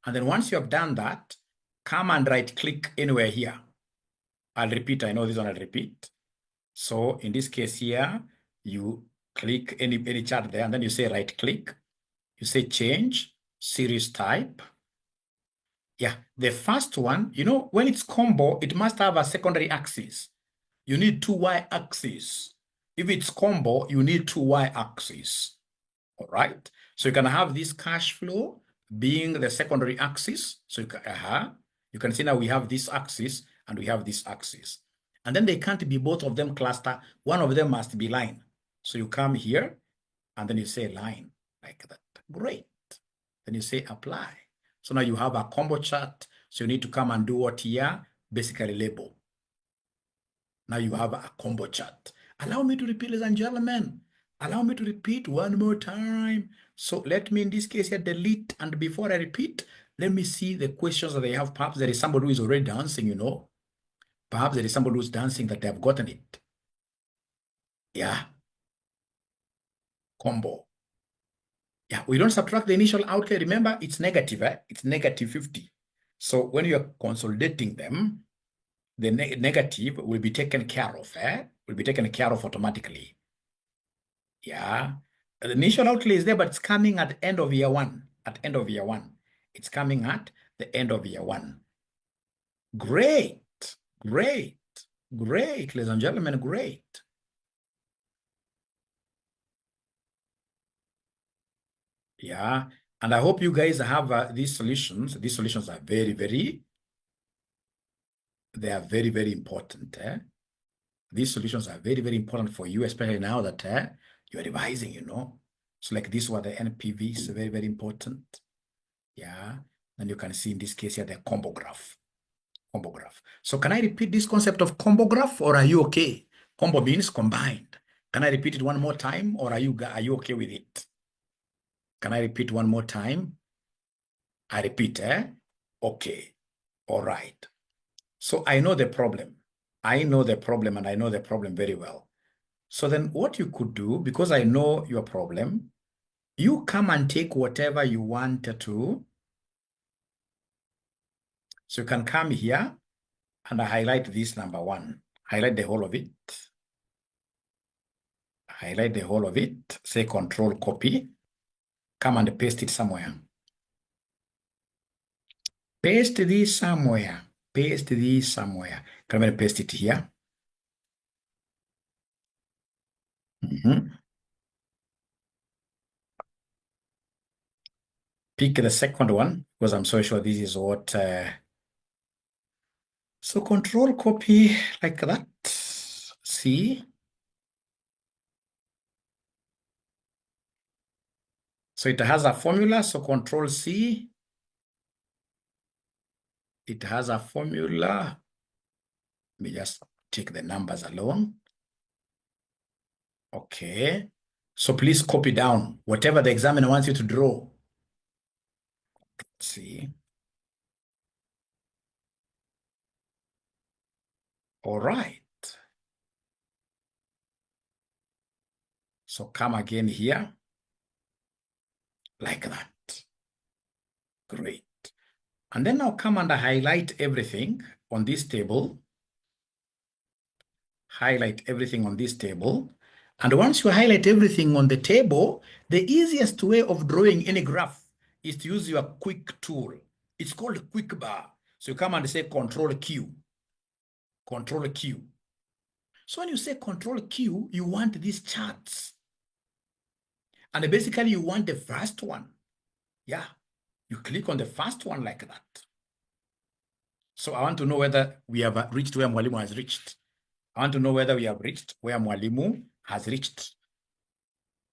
And then once you have done that, come and right click anywhere here. I'll repeat, I know this one I'll repeat. So in this case here, you click any chart there, and then you say right click, you say change series type. Yeah, the first one, you know, when it's combo, it must have a secondary axis. You need 2 y-axis. If it's combo, you need 2 y-axis. All right. So you can have this cash flow being the secondary axis. So you can see now we have this axis and we have this axis. And then they can't be both of them cluster. One of them must be line. So you come here and then you say line like that. Great. Then you say apply. So now you have a combo chart. So you need to come and do what here? Basically label. Now you have a combo chart. Allow me to repeat, ladies and gentlemen. Allow me to repeat one more time. So let me, in this case here, delete. And before I repeat, let me see the questions that they have. Perhaps there is somebody who is already dancing, you know. Perhaps there is somebody who's dancing that they have gotten it. Yeah. Combo. Yeah, we don't subtract the initial outlay. Remember, it's negative, It's negative 50. So when you're consolidating them, the negative will be taken care of, Will be taken care of automatically. Yeah. The initial outlay is there, but it's coming at the end of year 1. At end of year 1. It's coming at the end of year 1. Great. Great. Great, ladies and gentlemen, great. Yeah. And I hope you guys have these solutions. These solutions are very, very, they are very, very important. These solutions are very, very important for you, especially now that you're revising, you know. So like this one, the NPV is very, very important. Yeah. And you can see in this case here, the combo graph. Combo graph. So can I repeat this concept of combo graph, or are you okay? Combo means combined. Can I repeat it one more time, or are you okay with it? Can I repeat one more time? I repeat, Okay. All right. So I know the problem. I know the problem, and I know the problem very well. So then what you could do, because I know your problem, you come and take whatever you want to. So you can come here and I highlight this number 1. Highlight the whole of it. Highlight the whole of it. Say control copy. Come and paste it somewhere. Paste this somewhere. Paste this somewhere. Come and paste it here. Pick the second one, because I'm so sure this is what... So control copy like that. See? So it has a formula, so control C. It has a formula. Let me just take the numbers alone. Okay. So please copy down whatever the examiner wants you to draw. Let's see. All right. So come again here. Like that. Great. And then now come and highlight everything on this table. Highlight everything on this table. And once you highlight everything on the table, the easiest way of drawing any graph is to use your quick tool. It's called quick bar. So you come and say control Q. Control Q. So when you say control Q, you want these charts. And basically you want the first one. Yeah. You click on the first one like that. So I want to know whether we have reached where Mwalimu has reached. I want to know whether we have reached where Mwalimu has reached.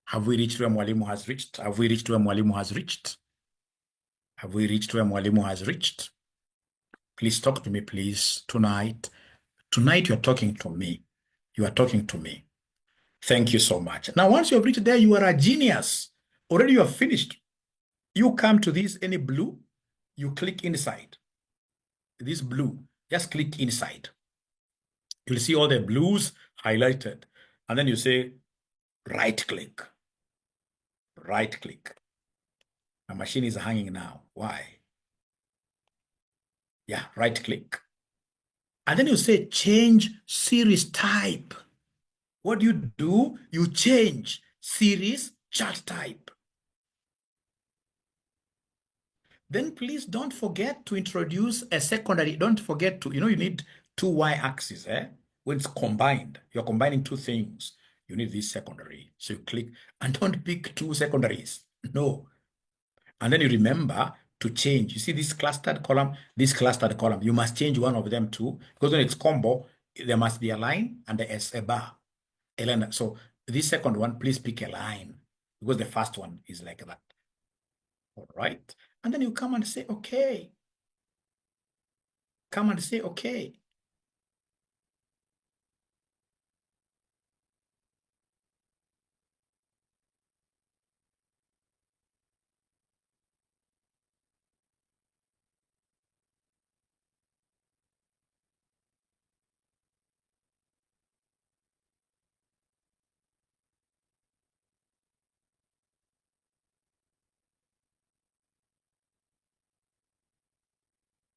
Have we reached where Mwalimu has reached? Have we reached where Mwalimu has reached? Have we reached where Mwalimu has reached? Please talk to me, please, tonight. Tonight you are talking to me. You are talking to me. Thank you so much. Now, once you have reached there, you are a genius. Already you have finished. You come to this, any blue, you click inside. This blue, just click inside. You'll see all the blues highlighted. And then you say, right click. Right click. My machine is hanging now. Why? Yeah, right click. And then you say, change series type. What do? You change series chart type. Then please don't forget to introduce a secondary. Don't forget to, you need 2 y-axes. When it's combined, you're combining 2 things. You need this secondary. So you click, and don't pick 2 secondaries. No. And then you remember to change. You see this clustered column, this clustered column. You must change one of them too, because when it's combo, there must be a line and a bar. A line. So this second one, please pick a line, because the first one is like that. All right. And then you come and say, okay. Come and say, okay.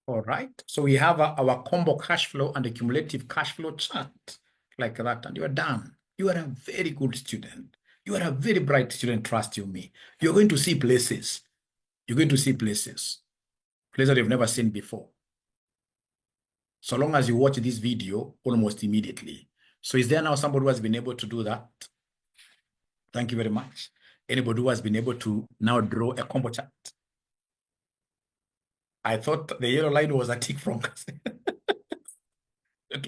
All right. So we have our combo cash flow and the cumulative cash flow chart like that, and you are done. You are a very good student. You are a very bright student, trust you me. You're going to see places. You're going to see places that you've never seen before. So long as you watch this video almost immediately. So is there now somebody who has been able to do that? Thank you very much. Anybody who has been able to now draw a combo chart? I thought the yellow line was a tick from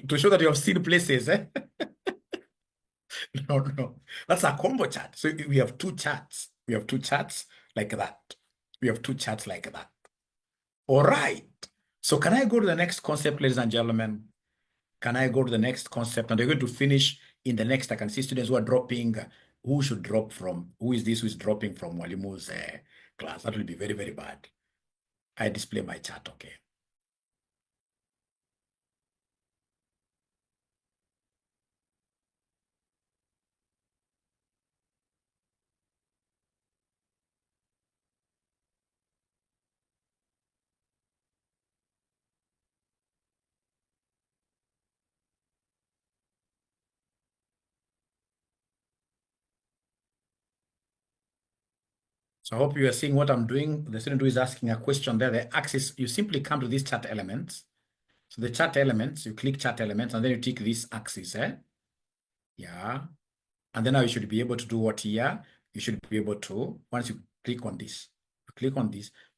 To show that you have seen places, eh? No, no. That's a combo chart. So we have two charts. We have two charts like that. We have two charts like that. All right. So can I go to the next concept, ladies and gentlemen? Can I go to the next concept? And we're going to finish in the next. I can see students who are dropping. Who should drop from? Who is this who is dropping from Walimu's class? That will be very, very bad. I display my chart, okay. So I hope you are seeing what I'm doing. The student who is asking a question there, the axis, you simply come to these chart elements. So the chart elements, you click chart elements, and then you tick this axis, eh? Yeah. And then now you should be able to do what here? You should be able to, once you click on this, you're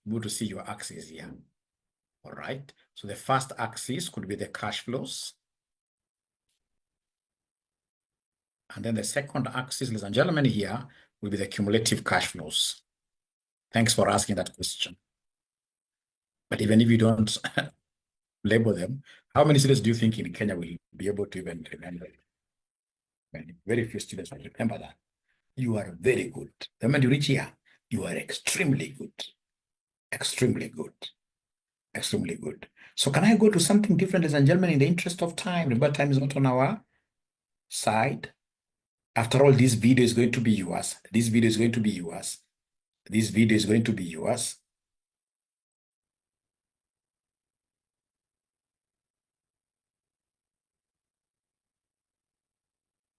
able to see your axis here. All right. So the first axis could be the cash flows. And then the second axis, ladies and gentlemen, here will be the cumulative cash flows. Thanks for asking that question. But even if you don't label them, how many students do you think in Kenya will be able to even remember it? Very few students will remember that. You are very good. The moment you reach here, you are extremely good. Extremely good. Extremely good. So can I go to something different, ladies and gentlemen, in the interest of time? Remember, time is not on our side. After all, this video is going to be yours. This video is going to be yours. This video is going to be yours.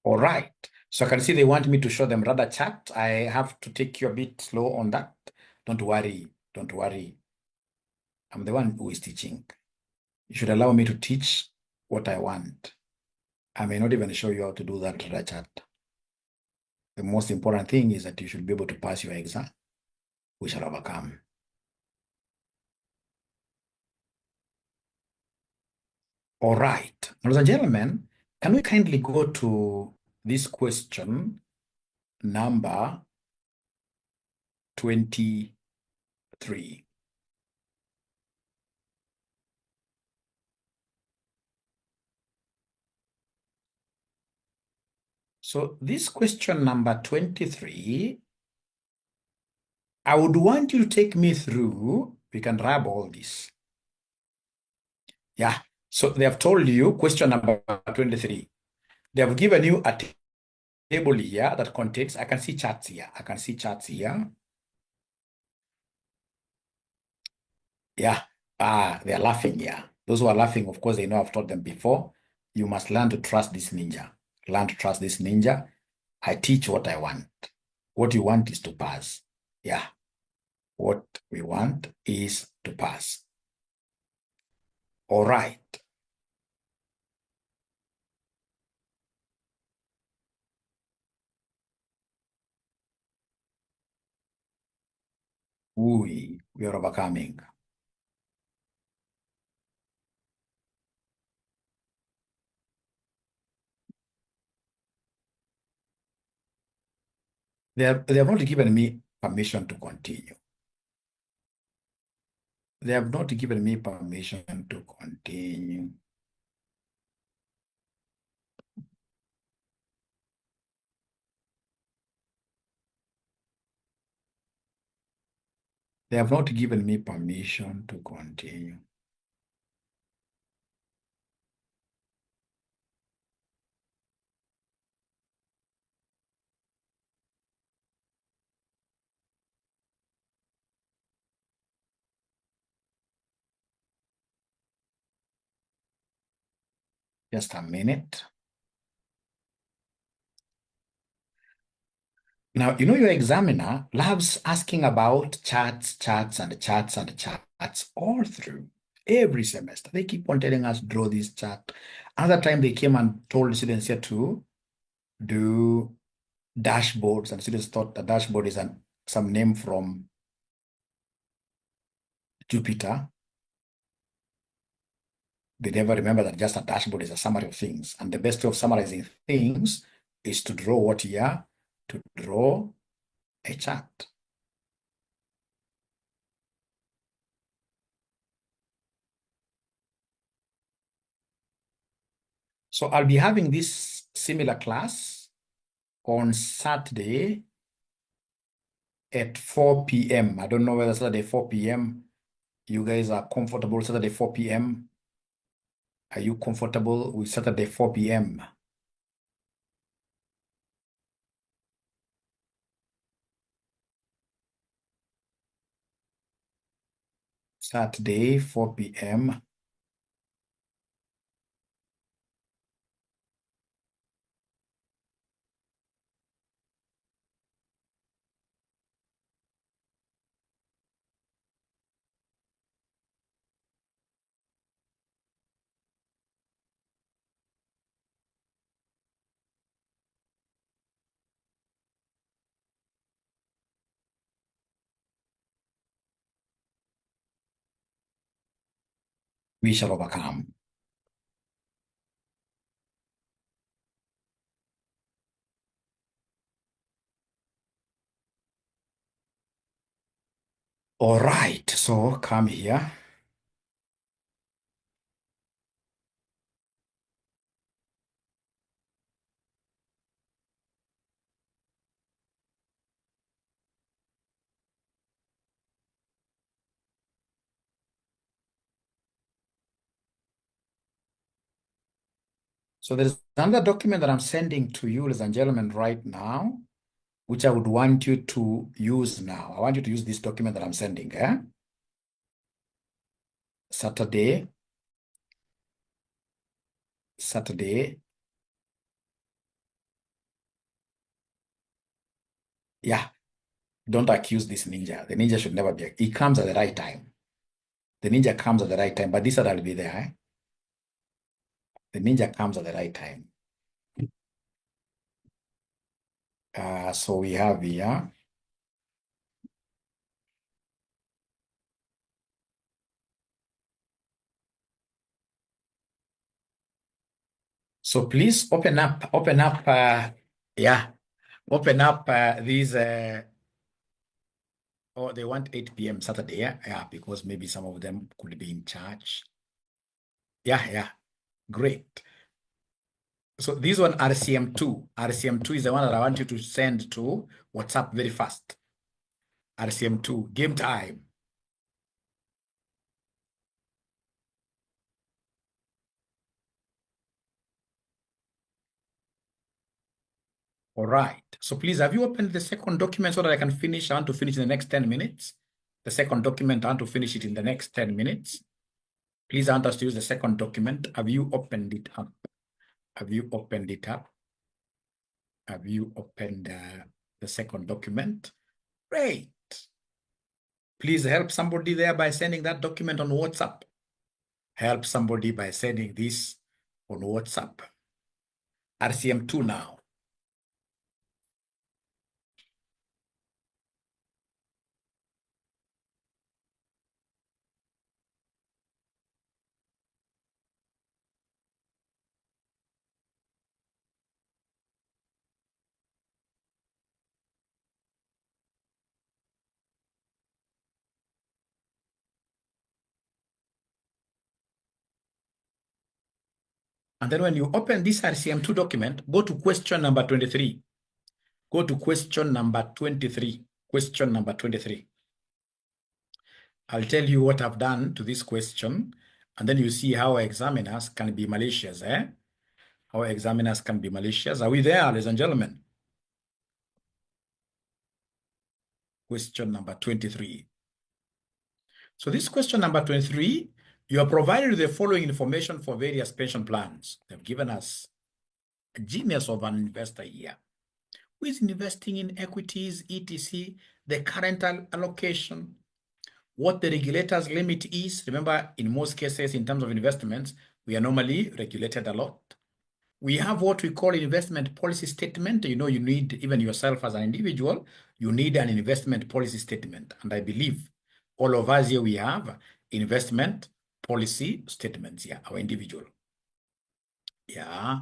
All right. So I can see they want me to show them rather chart. I have to take you a bit slow on that. Don't worry. Don't worry. I'm the one who is teaching. You should allow me to teach what I want. I may not even show you how to do that rather chart. The most important thing is that you should be able to pass your exam. We shall overcome. All right. Ladies and gentlemen, can we kindly go to this question number 23? So this question number 23, I would want you to take me through. We can grab all this. Yeah. So they have told you question number 23. They have given you a table here that contains, I can see charts here. I can see charts here. Yeah. They're laughing here. Those who are laughing, of course, they know I've taught them before. You must learn to trust this ninja. Learn to trust this ninja. I teach what I want. What you want is to pass. Yeah. What we want is to pass. All right. We are overcoming. They have not given me permission to continue. They have not given me permission to continue. They have not given me permission to continue. Just a minute. Now, you know your examiner loves asking about charts all through every semester. They keep on telling us, draw this chart. Another time they came and told students here to do dashboards, and students thought the dashboard is some name from Jupiter. they never remember that just a dashboard is a summary of things. And the best way of summarizing things is to draw what here? To draw a chart. So I'll be having this similar class on Saturday at 4 p.m. I don't know whether Saturday 4 p.m. you guys are comfortable Saturday 4 p.m. Are you comfortable with Saturday 4 p.m.? Saturday 4 p.m. We shall overcome. All right, so come here. So there's another document that I'm sending to you, ladies and gentlemen, right now, which I would want you to use now. I want you to use this document that I'm sending, Saturday. Yeah, don't accuse this ninja. The ninja should never be. He comes at the right time. The ninja comes at the right time, but this one will be there. The ninja comes at the right time. So we have here. So please open up, yeah, open up these, oh, they want 8 p.m. Saturday, yeah, because maybe some of them could be in church. Yeah, great. So this one, RCM2. RCM2 is the one that I want you to send to WhatsApp very fast. RCM2, game time. All right. So please, have you opened the second document so that I can finish? I want to finish in the next 10 minutes. The second document, I want to finish it in the next 10 minutes. Please, I want us to use the second document. Have you opened it up? Have you opened it up? Have you opened the second document? Great. Please help somebody there by sending that document on WhatsApp. Help somebody by sending this on WhatsApp. RCM2 now. And then when you open this RCM2 document, go to question number 23. Go to question number 23. Question number 23. I'll tell you what I've done to this question, and then you see how examiners can be malicious, How examiners can be malicious. Are we there, ladies and gentlemen? Question number 23. So this question number 23, you are provided with the following information for various pension plans. They've given us a genius of an investor here who is investing in equities, etc., the current allocation, what the regulator's limit is. Remember, in most cases, in terms of investments, we are normally regulated a lot. We have what we call investment policy statement. You know, you need, even yourself as an individual, you need an investment policy statement. And I believe all of us here, we have investment policy statements here, our individual. Yeah.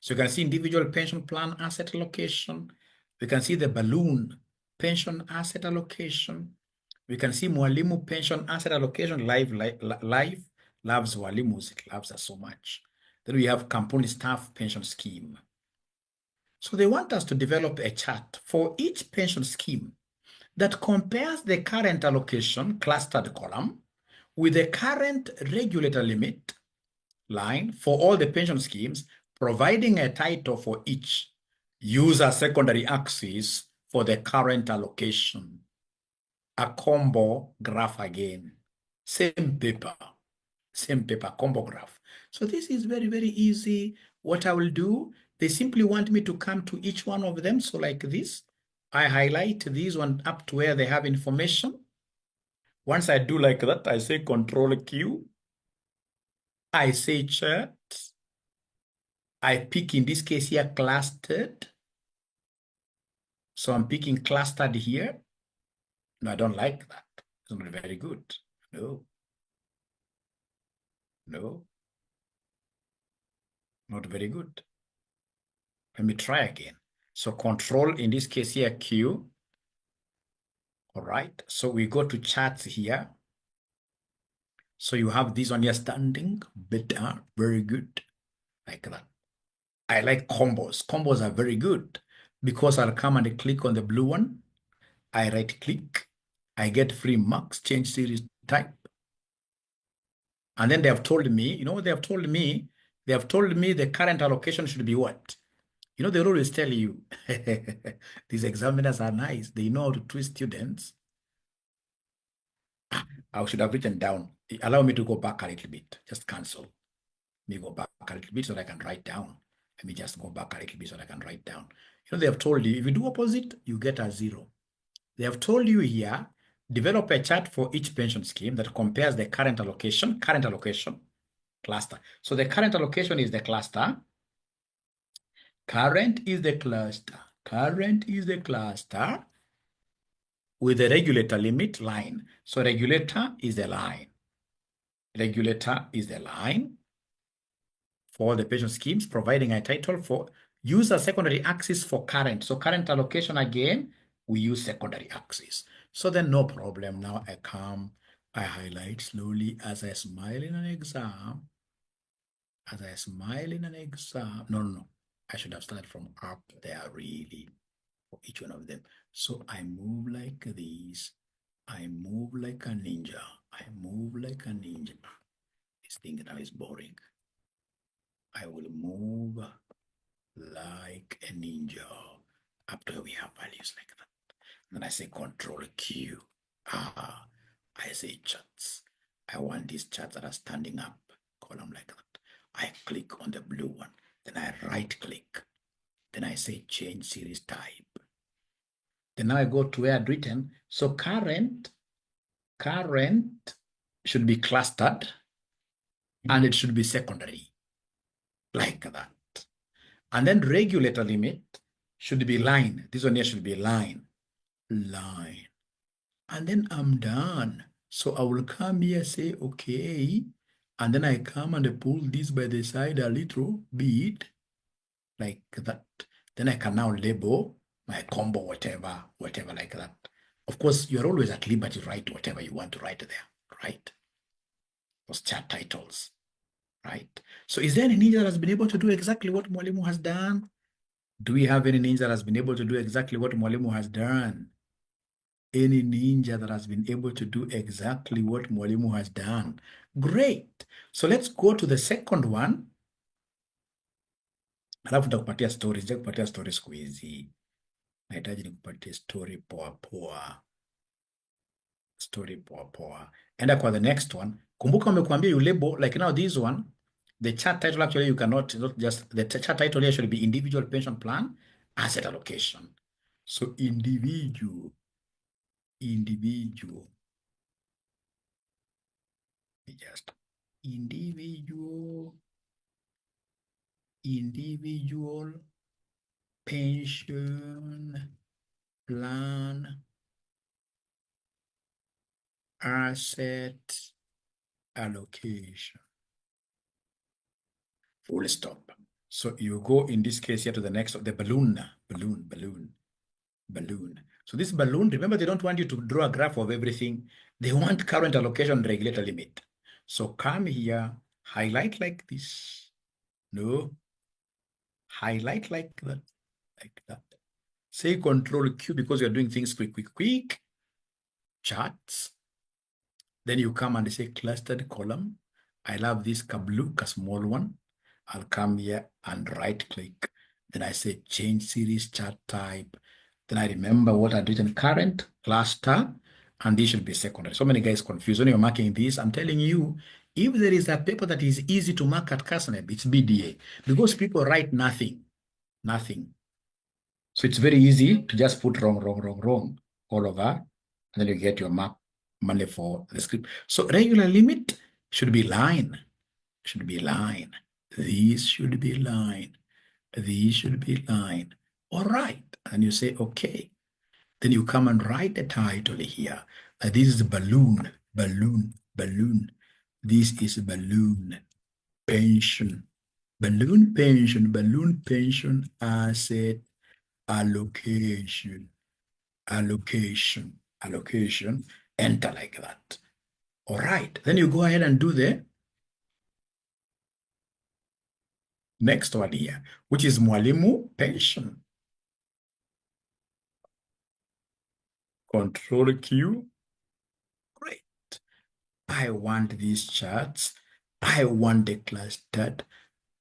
So you can see individual pension plan asset allocation. We can see the balloon pension asset allocation. We can see Mwalimu pension asset allocation. Live loves Walimus. It loves us so much. Then we have Kampuni staff pension scheme. So they want us to develop a chart for each pension scheme that compares the current allocation clustered column with the current regulator limit line for all the pension schemes, providing a title for each. Use a secondary axis for the current allocation. A combo graph again. Same paper, combo graph. So this is very, very easy. What I will do, they simply want me to come to each one of them. So like this, I highlight these one up to where they have information. Once I do like that, I say Control Q. I say chart. I pick, in this case here, clustered. So I'm picking clustered here. No, I don't like that. It's not very good. No. No. Not very good. Let me try again. So control, in this case here, Q. All right. So we go to charts here. So you have this one here standing, better, very good, like that. I like combos. Combos are very good because I'll come and click on the blue one. I right click. I get free marks, change series type. And then they have told me, you know what they have told me? They have told me the current allocation should be what? You know, they always tell you, these examiners are nice. They know how to twist students. I should have written down. Allow me to go back a little bit. Just cancel. Let me go back a little bit so that I can write down. Let me just go back a little bit so that I can write down. You know, they have told you, if you do opposite, you get a 0. They have told you here, develop a chart for each pension scheme that compares the current allocation, cluster. So the current allocation is the cluster. Current is the cluster. Current is the cluster with the regulator limit line. So regulator is the line. Regulator is the line for the pension schemes, providing a title for use a secondary axis for current. So current allocation again, we use secondary axis. So then no problem. Now I come, I highlight slowly as I smile in an exam. As I smile in an exam. No. I should have started from up there really for each one of them. So I move like this. I move like a ninja. I move like a ninja. This thing now is boring. I will move like a ninja up to we have values like that. Then I say Control Q. I say charts. I want these charts that are standing up, column like that. I click on the blue one. Then I right click. Then I say change series type. Then now I go to where I'd written. So current should be clustered and it should be secondary, like that. And then regulator limit should be line. This one here should be line. And then I'm done. So I will come here, say, okay. And then I come and I pull this by the side a little bit, like that. Then I can now label my combo, whatever like that. Of course, you're always at liberty to write whatever you want to write there, right? Those chart titles, right? So is there any ninja that has been able to do exactly what Mwalimu has done? Do we have any ninja that has been able to do exactly what Mwalimu has done? Any ninja that has been able to do exactly what Mwalimu has done? Great. So let's go to the second one. Alafu nitakupatia stories. Nitakupatia stories siku hizi. Nahitaji nikupatie story poa. Story poa. Enda kwa the next one. Kumbuka umekuambia you label, like now this one, the chart title actually you cannot, not just, the chart title here should be individual pension plan, asset allocation. So individual. Just individual pension plan asset allocation. Full stop. So you go in this case here to the next, the balloon. So this balloon, remember, they don't want you to draw a graph of everything. They want current allocation regulator limit. So come here, highlight like this. No. Highlight like that. Say Control Q because you're doing things quick. Charts. Then you come and say clustered column. I love this blue, a small one. I'll come here and right click. Then I say change series chart type. Then I remember what I've written, current, cluster, and this should be secondary. So many guys confused when you're marking this. I'm telling you, if there is a paper that is easy to mark at CASNEB, it's BDA, because people write nothing. So it's very easy to just put wrong all over, and then you get your mark money for the script. So regular limit should be line. These should be line. These should be line. All right. And you say, okay. Then you come and write the title here. This is balloon. This is balloon pension. Balloon pension asset allocation. Enter like that. All right. Then you go ahead and do the next one here, which is Mwalimu pension. Control Q. Great. I want these charts. I want the clustered.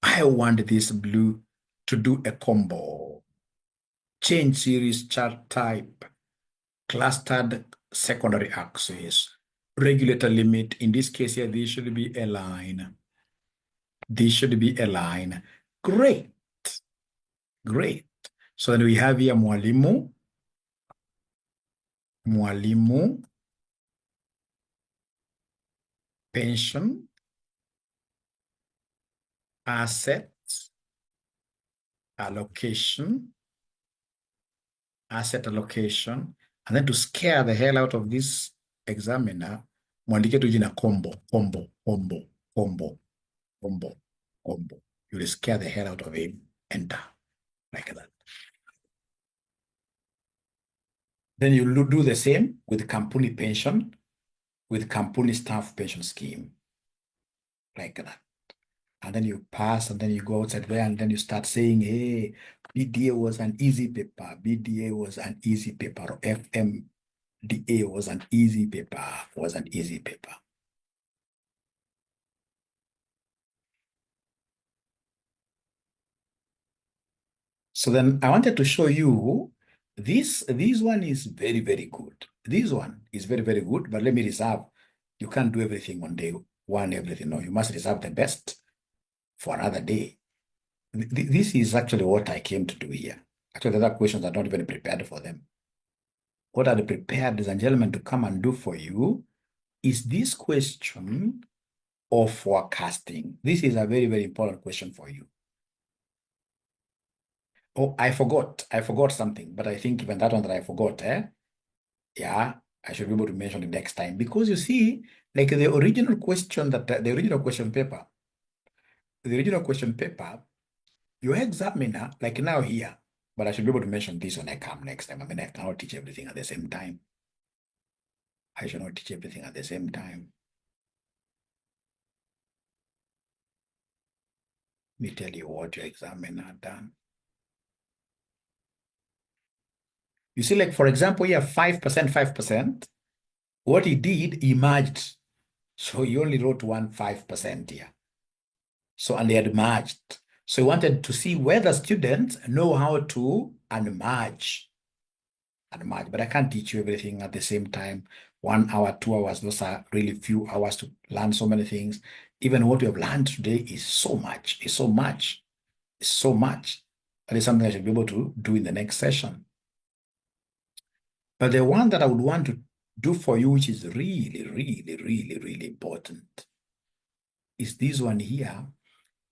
I want this blue to do a combo. Change series chart type. Clustered secondary axis. Regulator limit. In this case here, this should be a line. Great. So then we have here Mwalimu pension assets allocation, and then to scare the hell out of this examiner, mwandike tu jina combo. You will scare the hell out of him. Enter like that. Then you do the same with Kampuni pension, with Kampuni staff pension scheme, like that. And then you pass, and then you go outside there, and then you start saying, hey, BDA was an easy paper. Or FMDA was an easy paper. So then I wanted to show you this one is very, very good. This one is very, very good, but let me reserve. You can't do everything on day one, everything. No, you must reserve the best for another day. This is actually what I came to do here. Actually, the other questions are not even prepared for them. What are the prepared, ladies and gentlemen, to come and do for you is this question of forecasting. This is a very, very important question for you. Oh, I forgot something, but I think even that one that I forgot, yeah, I should be able to mention it next time, because you see, like the original question paper, your examiner, like now here, but I should be able to mention this when I come next time. I mean, I cannot teach everything at the same time. Let me tell you what your examiner done. You see, like, for example, here, 5%. What he did, he merged. So he only wrote 5% here. So, and they had merged. So he wanted to see whether students know how to unmerge. But I can't teach you everything at the same time. 1 hour, 2 hours, those are really few hours to learn so many things. Even what we have learned today is so much. That is something I should be able to do in the next session. But the one that I would want to do for you, which is really, really, really, really important, is this one here.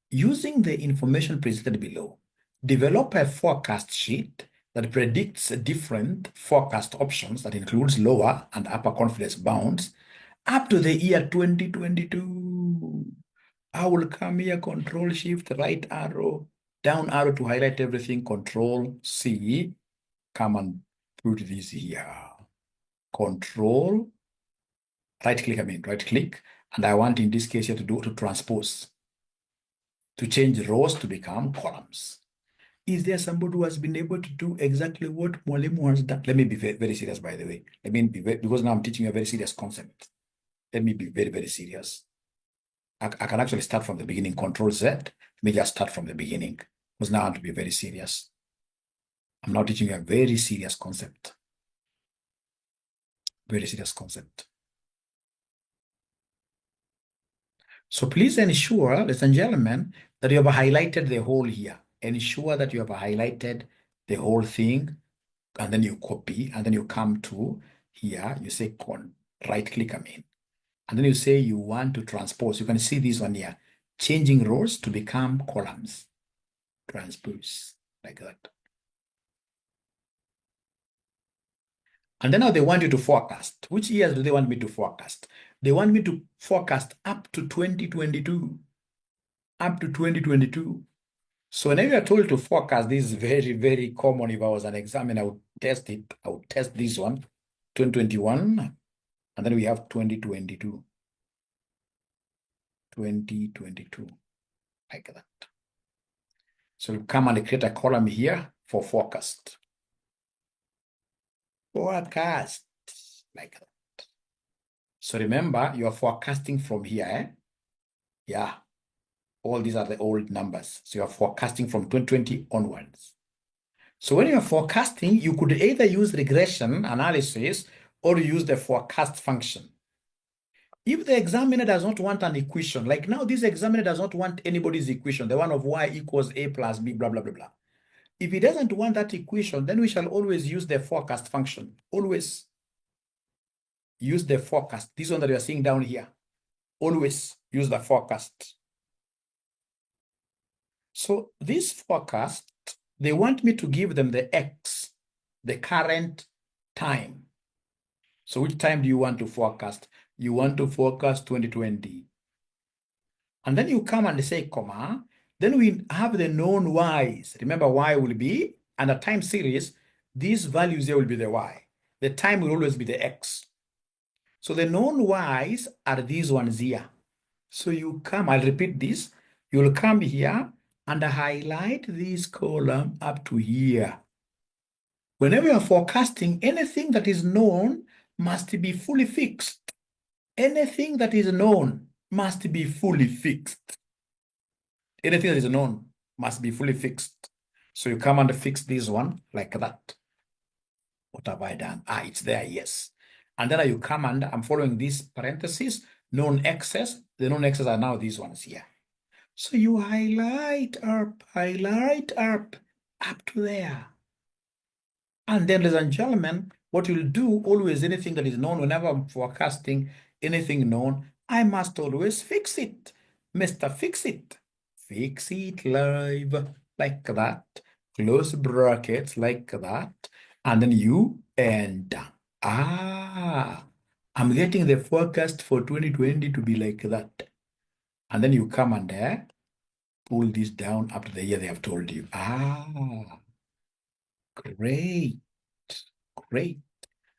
Using the information presented below, develop a forecast sheet that predicts different forecast options that includes lower and upper confidence bounds up to the year 2022. I will come here, Control Shift, right arrow, down arrow to highlight everything, Control C, come and put this here. Control, right click, and I want in this case here to transpose, to change rows to become columns. Is there somebody who has been able to do exactly what Mwalimu has done? Let me be very, very serious, by the way. Let me be because now I'm teaching you a very serious concept. Let me be very, very serious. I can actually start from the beginning, Control Z. Let me just start from the beginning, because now I want to be very serious. I'm now teaching you a very serious concept. Very serious concept. So please ensure, ladies and gentlemen, that you have highlighted the whole here. Ensure that you have highlighted the whole thing, and then you copy, and then you come to here, you say right click, and then you say you want to transpose. You can see this one here, changing rows to become columns. Transpose, like that. And then now they want you to forecast. Which years do they want me to forecast? They want me to forecast up to 2022. Up to 2022. So whenever you're told to forecast, this is very, very common. If I was an examiner, I would test it. I would test this one, 2021, and then we have 2022. 2022, like that. So you come and create a column here for forecast. Forecast, like that. So remember, you are forecasting from here, eh? Yeah. All these are the old numbers. So you are forecasting from 2020 onwards. So when you are forecasting, you could either use regression analysis or use the forecast function. If the examiner does not want an equation, like now this examiner does not want anybody's equation, the one of y equals a plus b, blah, blah, blah, blah. If he doesn't want that equation, then we shall always use the forecast function. Always use the forecast. This one that you are seeing down here. Always use the forecast. So this forecast, they want me to give them the X, the current time. So which time do you want to forecast? You want to forecast 2020. And then you come and say, comma, then we have the known Y's. Remember, Y will be, and a time series, these values here will be the Y. The time will always be the X. So the known Y's are these ones here. So you come, I'll repeat this. You'll come here and highlight this column up to here. Whenever you're forecasting, anything that is known must be fully fixed. Anything that is known must be fully fixed. Anything that is known must be fully fixed. So you come and fix this one like that. What have I done? Ah, it's there, yes. And then you come and I'm following these parentheses, known X's. The known X's are now these ones here. So you highlight up to there. And then, ladies and gentlemen, what you'll do always, anything that is known, whenever I'm forecasting anything known, I must always fix it. Mr. Fix It. Fix it live, like that. Close brackets, like that. And then you enter. Ah, I'm getting the forecast for 2020 to be like that. And then you come and there, pull this down up to the year they have told you. Ah, great, great.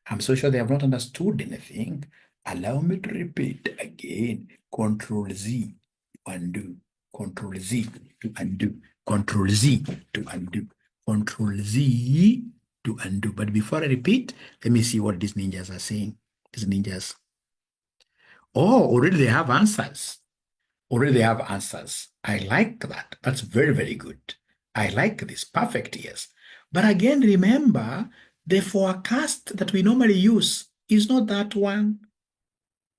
I'm so sure they have not understood anything. Allow me to repeat again. Control Z to undo. Control Z to undo. Control Z to undo. Control Z to undo. But before I repeat, let me see what these ninjas are saying. These ninjas. Oh, already they have answers. Already they have answers. I like that. That's very, very good. I like this. Perfect, yes. But again, remember, the forecast that we normally use is not that one.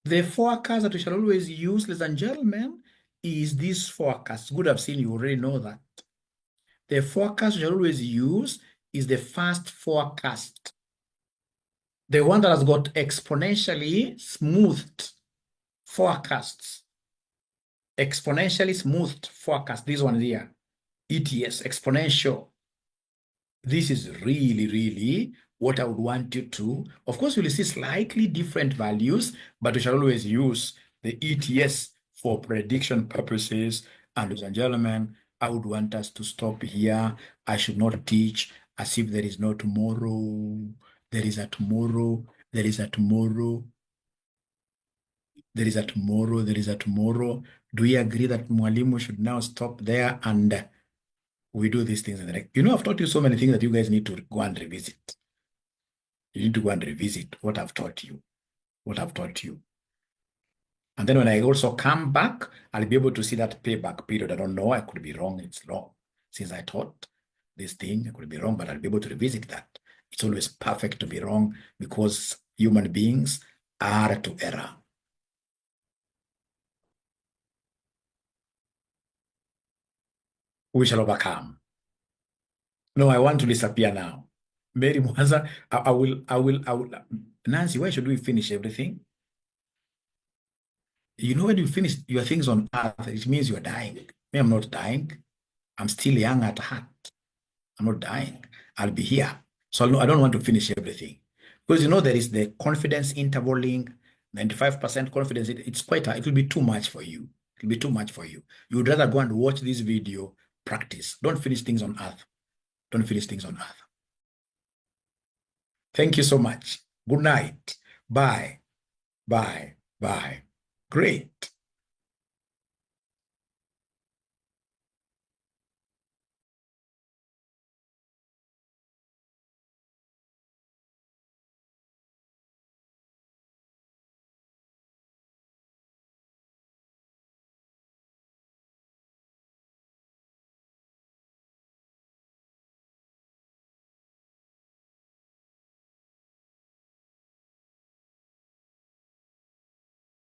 The forecast that we shall always use, ladies and gentlemen, is this forecast. Good, I've seen you already know that. The forecast we shall always use is the first forecast. The one that has got exponentially smoothed forecasts. Exponentially smoothed forecast. This one here. ETS, exponential. This is really, really what I would want you to, of course, you'll see slightly different values, but we shall always use the ETS for prediction purposes. And ladies and gentlemen, I would want us to stop here. I should not teach as if there is no tomorrow. There is a tomorrow. There is a tomorrow. There is a tomorrow. There is a tomorrow. Do we agree that Mwalimu should now stop there and we do these things in the next? You know, I've taught you so many things that you guys need to go and revisit. You need to go and revisit what I've taught you. What I've taught you. And then when I also come back, I'll be able to see that payback period. I don't know. I could be wrong. It's long. Since I taught this thing, I could be wrong, but I'll be able to revisit that. It's always perfect to be wrong because human beings are to error. We shall overcome. No, I want to disappear now. Mary Mwanza, I will. Nancy, why should we finish everything? You know, when you finish your things on earth, it means you're dying. Me, I'm not dying. I'm still young at heart. I'm not dying. I'll be here. So I don't want to finish everything. Because, you know, there is the confidence intervalling, 95% confidence. It's quite, it will be too much for you. It will be too much for you. You would rather go and watch this video, practice. Don't finish things on earth. Don't finish things on earth. Thank you so much. Good night. Bye. Bye. Bye. Great.